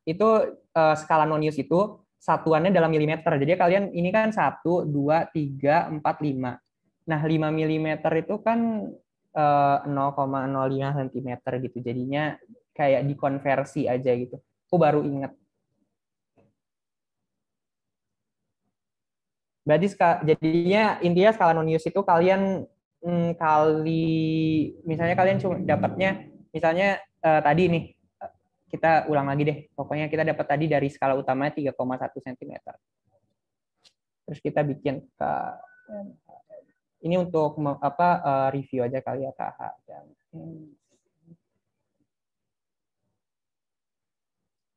itu skala nonius itu satuannya dalam milimeter. Jadi kalian ini kan 1, 2, 3, 4, 5. Nah, 5 milimeter itu kan 0,05 cm gitu. Jadinya kayak dikonversi aja gitu. Aku baru ingat. Berarti jadinya intinya skala nonius itu kalian kali, misalnya kalian cuma dapatnya, misalnya tadi nih, kita ulang lagi deh. Pokoknya kita dapat tadi dari skala utamanya 3,1 cm. Terus kita bikin ini untuk review aja kali ya KH.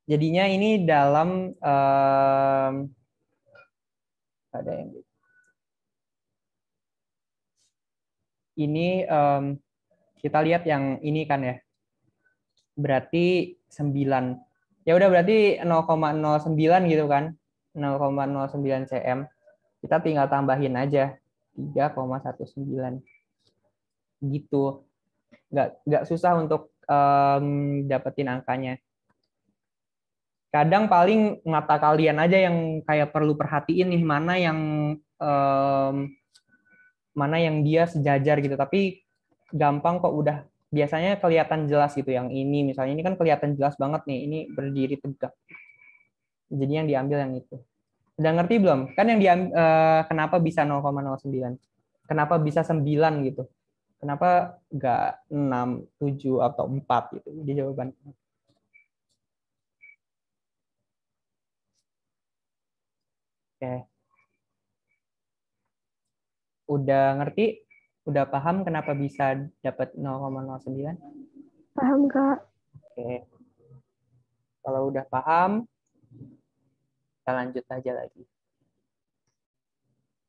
Jadinya ini dalam ada yang ini kita lihat yang ini kan ya. Berarti 9. Ya udah berarti 0,09 gitu kan. 0,09 cm. Kita tinggal tambahin aja 3,19 gitu. Nggak susah untuk dapetin angkanya. Kadang paling mata kalian aja yang kayak perlu perhatiin nih mana yang dia sejajar gitu. Tapi gampang kok, udah biasanya kelihatan jelas gitu. Yang ini misalnya ini kan kelihatan jelas banget nih, ini berdiri tegak. Jadi yang diambil yang itu. Udah ngerti belum? Kan yang kenapa bisa 0,09? Kenapa bisa 9 gitu? Kenapa nggak 6, 7, atau 4 gitu? Jadi jawaban. Oke. Udah ngerti? Udah paham kenapa bisa dapat 0,09? Paham, Kak. Oke. Kalau udah paham, kita lanjut aja lagi.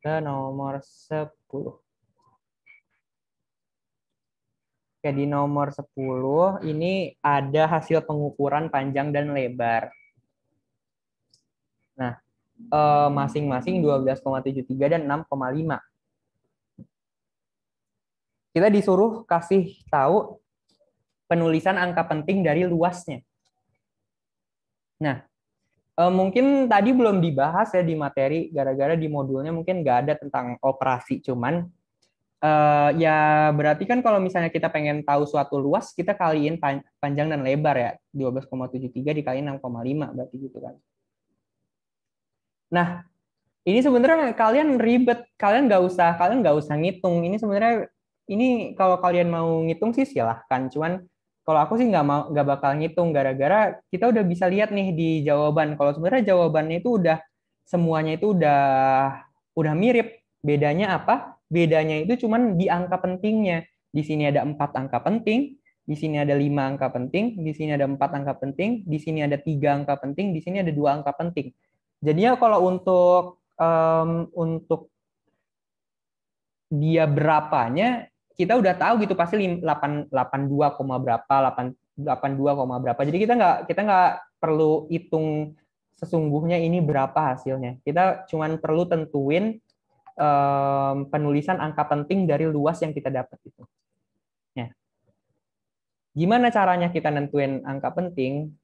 Ke nomor 10. Oke, di nomor 10 ini ada hasil pengukuran panjang dan lebar. Nah, masing-masing 12,73 dan 6,5. Kita disuruh kasih tahu penulisan angka penting dari luasnya. Nah, mungkin tadi belum dibahas ya di materi, gara-gara di modulnya mungkin nggak ada tentang operasi. Cuman ya berarti kan kalau misalnya kita pengen tahu suatu luas, kita kaliin panjang dan lebar ya. 12,73 dikaliin 6,5 berarti gitu kan. Nah, ini sebenarnya kalian ribet, kalian nggak usah ngitung. Ini sebenarnya kalau kalian mau ngitung sih silahkan. Cuman kalau aku sih nggak bakal ngitung, gara-gara kita udah bisa lihat nih di jawaban. Kalau sebenarnya jawabannya itu semuanya itu udah mirip. Bedanya apa? Bedanya itu cuman di angka pentingnya. Di sini ada 4 angka penting, di sini ada 5 angka penting, di sini ada 4 angka penting, di sini ada 3 angka penting, di sini ada 2 angka penting. Jadinya kalau untuk dia berapanya, kita udah tahu gitu pasti 82, berapa, 82, berapa. Jadi kita nggak perlu hitung sesungguhnya ini berapa hasilnya. Kita cuman perlu tentuin penulisan angka penting dari luas yang kita dapat itu. Ya. Gimana caranya kita nentuin angka penting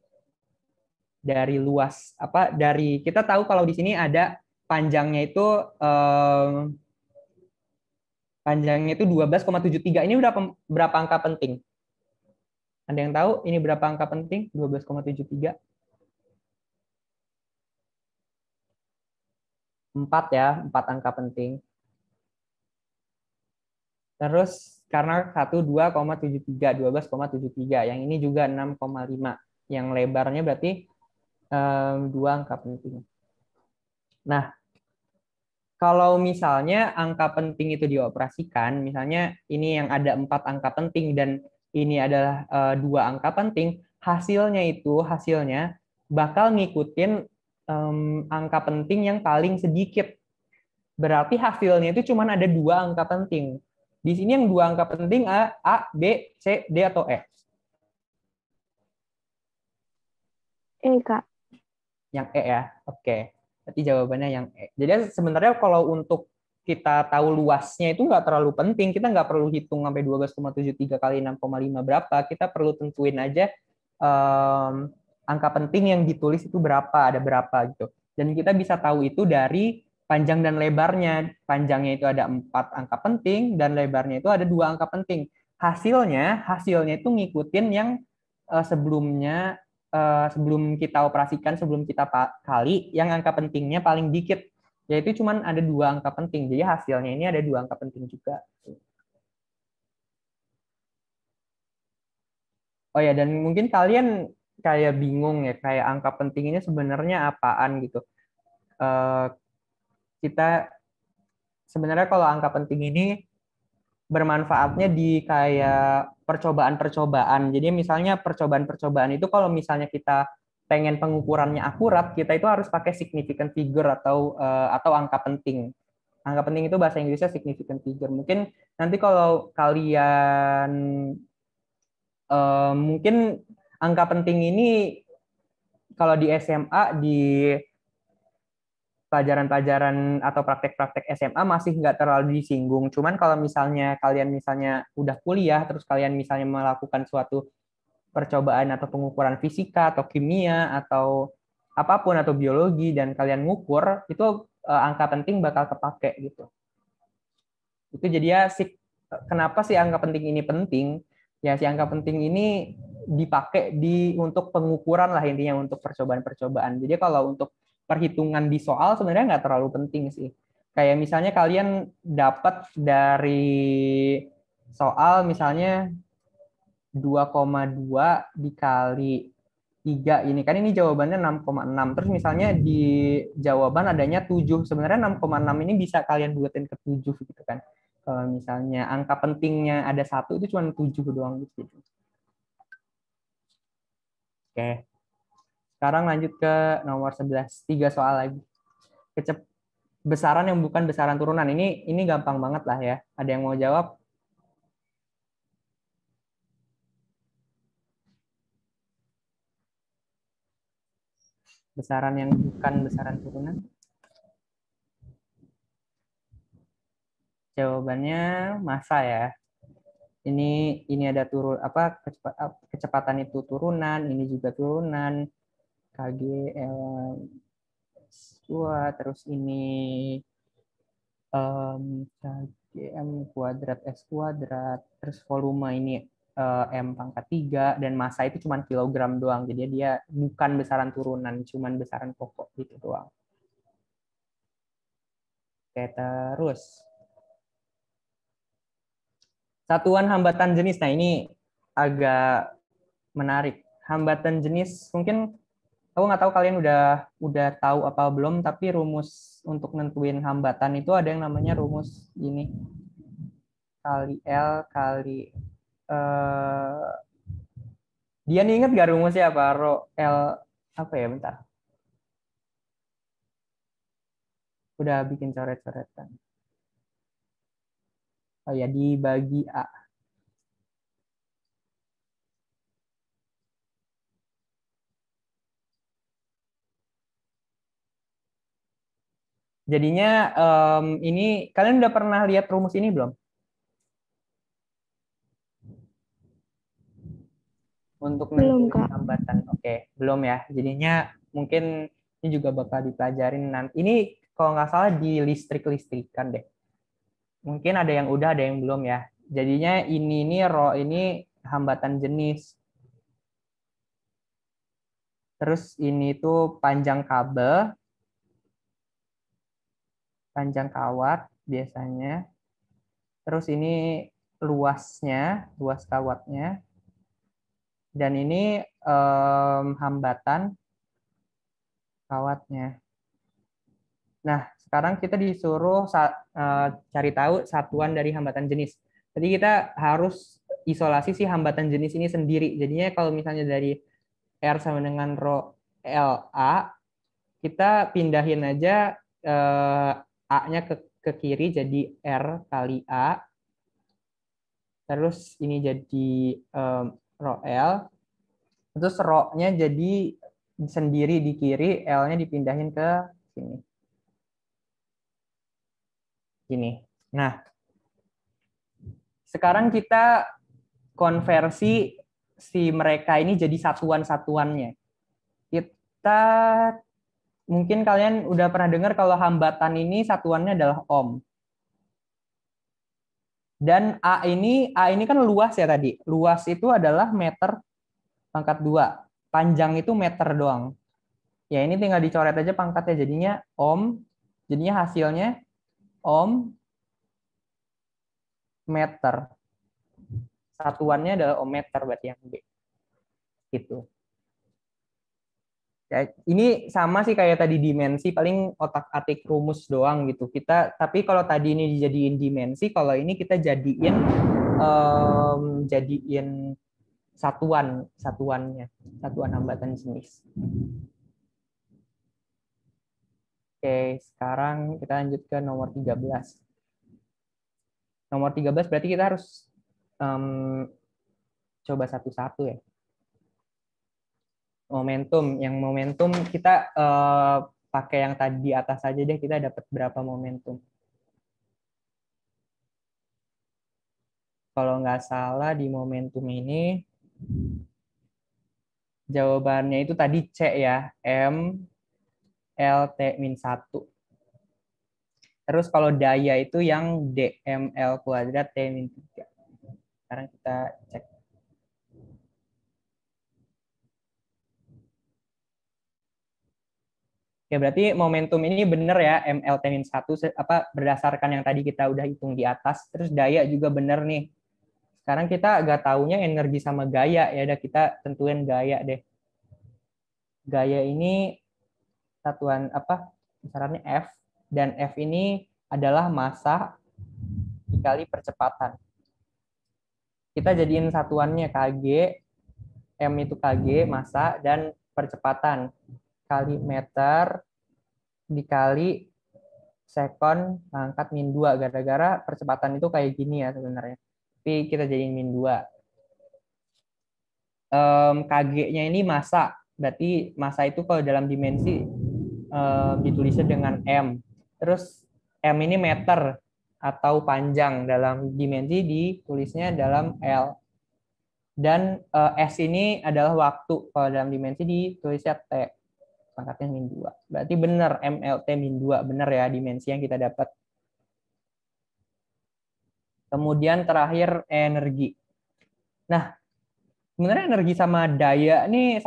dari luas? Dari kita tahu kalau di sini ada panjangnya itu 12,73. Ini berapa angka penting? Ada yang tahu ini berapa angka penting? 12,73. 4 ya, 4 angka penting. Terus karena 12,73, 12,73. Yang ini juga 6,5. Yang lebarnya berarti 2 angka penting. Nah, kalau misalnya angka penting itu dioperasikan, misalnya ini yang ada 4 angka penting dan ini adalah 2 angka penting, hasilnya bakal ngikutin angka penting yang paling sedikit. Berarti hasilnya itu cuma ada 2 angka penting. Di sini yang 2 angka penting A, B, C, D, atau E? E, Kak. Yang E ya, oke. Berarti jawabannya yang E. Jadi sebenarnya kalau untuk kita tahu luasnya itu nggak terlalu penting. Kita nggak perlu hitung sampai 12,73 kali 6,5 berapa. Kita perlu tentuin aja angka penting yang ditulis itu berapa, ada berapa gitu. Dan kita bisa tahu itu dari panjang dan lebarnya. Panjangnya itu ada 4 angka penting dan lebarnya itu ada 2 angka penting. Hasilnya itu ngikutin yang sebelumnya, sebelum kita operasikan, sebelum kita kali, yang angka pentingnya paling dikit, yaitu cuman ada 2 angka penting. Jadi hasilnya ini ada 2 angka penting juga. Oh ya, dan mungkin kalian kayak bingung ya, kayak angka penting ini sebenarnya apaan gitu. kita sebenarnya kalau angka penting ini bermanfaatnya di kayak percobaan-percobaan. Jadi misalnya percobaan-percobaan itu kalau misalnya kita pengen pengukurannya akurat, kita itu harus pakai significant figure atau angka penting. Angka penting itu bahasa Inggrisnya significant figure. Mungkin nanti kalau kalian mungkin angka penting ini kalau di SMA di pelajaran-pelajaran atau praktek-praktek SMA masih nggak terlalu disinggung. Cuman kalau misalnya kalian udah kuliah, terus kalian misalnya melakukan suatu percobaan atau pengukuran fisika atau kimia atau apapun atau biologi dan kalian ngukur, itu angka penting bakal kepake gitu. Itu jadi ya kenapa sih angka penting ini penting? Ya si angka penting ini dipakai untuk pengukuran lah intinya untuk percobaan-percobaan. Jadi kalau untuk perhitungan di soal sebenarnya nggak terlalu penting sih. Kayak misalnya kalian dapat dari soal misalnya 2,2 dikali 3 ini. Kan ini jawabannya 6,6. Terus misalnya di jawaban adanya 7. Sebenarnya 6,6 ini bisa kalian buatin ke 7 gitu kan. Kalau misalnya angka pentingnya ada 1 itu cuma 7 doang gitu. Oke. Sekarang lanjut ke nomor 11. 3 soal lagi. Besaran yang bukan besaran turunan. Ini gampang banget lah ya. Ada yang mau jawab? Besaran yang bukan besaran turunan? Jawabannya massa ya. Ini ada kecepatan itu turunan, ini juga turunan, KG L2, terus ini KGM kuadrat S kuadrat, terus volume ini M pangkat 3, dan massa itu cuma kilogram doang, jadi dia bukan besaran turunan, cuma besaran pokok gitu doang. Oke, terus satuan hambatan jenis. Nah, ini agak menarik. Hambatan jenis mungkin aku nggak tahu kalian udah tahu apa belum, tapi rumus untuk nentuin hambatan itu ada yang namanya rumus ini kali L kali dia nih inget gak rumusnya apa? Rho L apa ya, bentar. Udah bikin coret-coretan. Oh ya, dibagi A. Jadinya ini kalian udah pernah lihat rumus ini belum? Untuk Belum, nentuin Kak. hambatan. Oke, belum ya. Jadinya mungkin ini juga bakal dipelajarin nanti. Ini kalau nggak salah di listrik-listrikan deh. Mungkin ada yang udah, ada yang belum ya. Jadinya ini rho ini hambatan jenis. Terus ini tuh panjang kabel, panjang kawat biasanya. Terus ini luasnya, luas kawatnya. Dan ini hambatan kawatnya. Nah, sekarang kita disuruh cari tahu satuan dari hambatan jenis. Jadi kita harus isolasi si hambatan jenis ini sendiri. Jadinya kalau misalnya dari R sama dengan rho LA, kita pindahin aja A-nya ke kiri jadi R kali A. Terus ini jadi rho L. Terus rho-nya jadi sendiri di kiri, L-nya dipindahin ke sini. Gini. Nah, sekarang kita konversi si mereka ini jadi satuan-satuannya. Kita mungkin kalian udah pernah dengar kalau hambatan ini satuannya adalah ohm. Dan A ini kan luas ya tadi. Luas itu adalah meter pangkat 2. Panjang itu meter doang. Ya ini tinggal dicoret aja pangkatnya, jadinya ohm. Jadinya hasilnya ohm meter. Satuannya adalah ohm meter berarti yang B. Gitu. Ya, ini sama sih kayak tadi dimensi, paling otak-atik rumus doang gitu. Tapi kalau tadi ini dijadiin dimensi, kalau ini kita jadiin satuan hambatan jenis. Oke, sekarang kita lanjut ke nomor 13. Nomor 13 berarti kita harus coba satu-satu ya. Momentum kita pakai yang tadi di atas aja deh, kita dapat berapa momentum. Kalau nggak salah di momentum ini jawabannya itu tadi C ya, M L T min 1. Terus kalau daya itu yang D M L kuadrat T min 3. Sekarang kita cek. Ya berarti momentum ini benar ya, MLT-1 berdasarkan yang tadi kita udah hitung di atas. Terus daya juga benar nih. Sekarang kita agak taunya energi sama gaya ya, udah kita tentuin gaya deh. Gaya ini satuan misalnya F, dan F ini adalah massa dikali percepatan. Kita jadiin satuannya kg, M itu kg massa, dan percepatan kali meter dikali sekon pangkat min 2, gara-gara percepatan itu kayak gini ya sebenarnya. Tapi kita jadiin min 2. Kg-nya ini massa. Berarti massa itu kalau dalam dimensi ditulisnya dengan M. Terus M ini meter atau panjang, dalam dimensi ditulisnya dalam L. Dan S ini adalah waktu, kalau dalam dimensi ditulisnya T. Pangkatnya min 2. Berarti benar MLT min 2, benar ya dimensi yang kita dapat. Kemudian terakhir energi. Nah, sebenarnya energi sama daya ini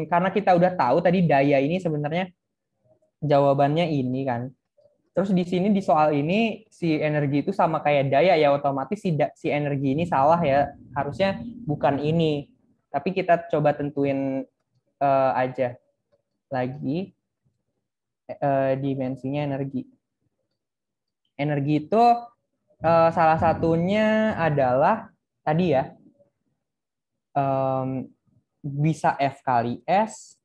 karena kita udah tahu tadi daya ini sebenarnya jawabannya ini kan. Terus di sini di soal ini si energi itu sama kayak daya ya, otomatis si energi ini salah ya. Harusnya bukan ini. Tapi kita coba tentuin aja lagi dimensinya energi. Energi itu salah satunya adalah tadi ya, bisa F kali S,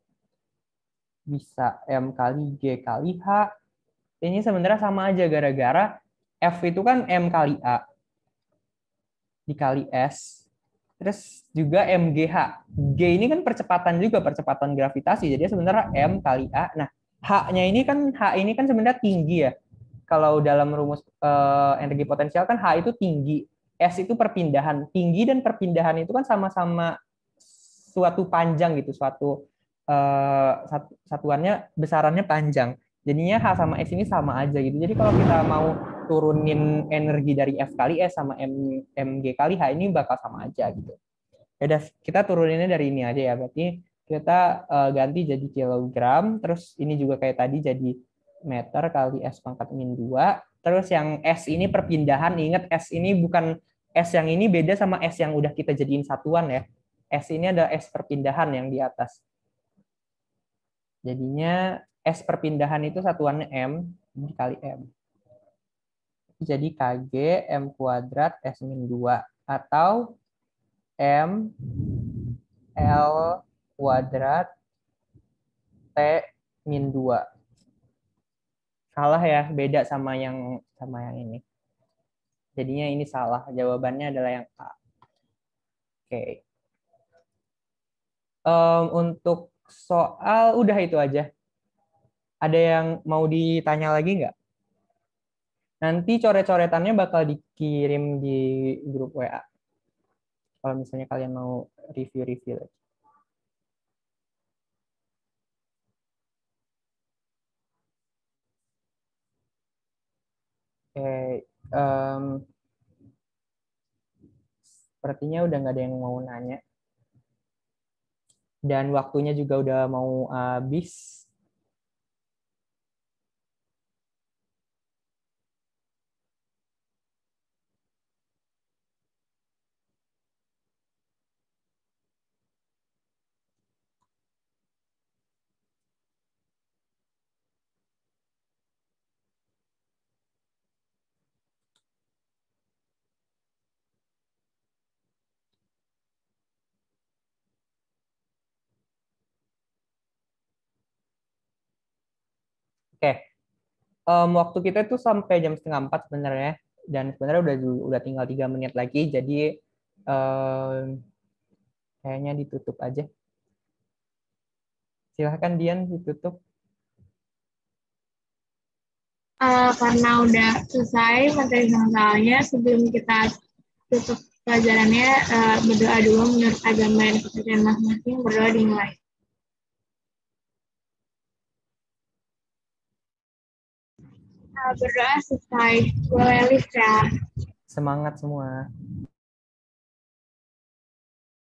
bisa M kali G kali H. Ini sebenarnya sama aja, gara-gara F itu kan M kali A dikali S, terus juga MGH. G ini kan percepatan juga, percepatan gravitasi, jadi sebenarnya M kali A. Nah, H ini kan sebenarnya tinggi ya. Kalau dalam rumus energi potensial kan H itu tinggi, S itu perpindahan. Tinggi dan perpindahan itu kan sama-sama suatu panjang gitu, satuannya besarannya panjang. Jadinya H sama S ini sama aja gitu. Jadi kalau kita mau turunin energi dari F kali S sama MG kali H ini bakal sama aja gitu. Ya, kita turuninnya dari ini aja ya. Berarti kita ganti jadi kilogram, terus ini juga kayak tadi jadi meter kali S pangkat min 2. Terus yang S ini perpindahan, ingat S ini bukan S yang ini beda sama S yang udah kita jadiin satuan ya. S ini ada S perpindahan yang di atas. Jadinya S perpindahan itu satuannya M dikali M. Jadi Kg M kuadrat S min 2 atau M L kuadrat T min 2. Salah ya, beda sama yang ini. Jadinya ini salah. Jawabannya adalah yang A. Oke. Untuk soal udah itu aja. Ada yang mau ditanya lagi nggak? Nanti coret-coretannya bakal dikirim di grup WA. Kalau misalnya kalian mau review-review lagi. Oke, sepertinya udah nggak ada yang mau nanya. Dan waktunya juga udah mau habis. Waktu kita tuh sampai jam 3:30 sebenarnya, dan sebenarnya udah tinggal 3 menit lagi, jadi kayaknya ditutup aja. Silahkan Dian ditutup. Karena udah selesai materi soalnya, sebelum kita tutup pelajarannya, berdoa dulu menurut agama dan kepercayaan masing-masing, berdoa dimulai. Berdoa selesai, boleh list ya. Semangat semua.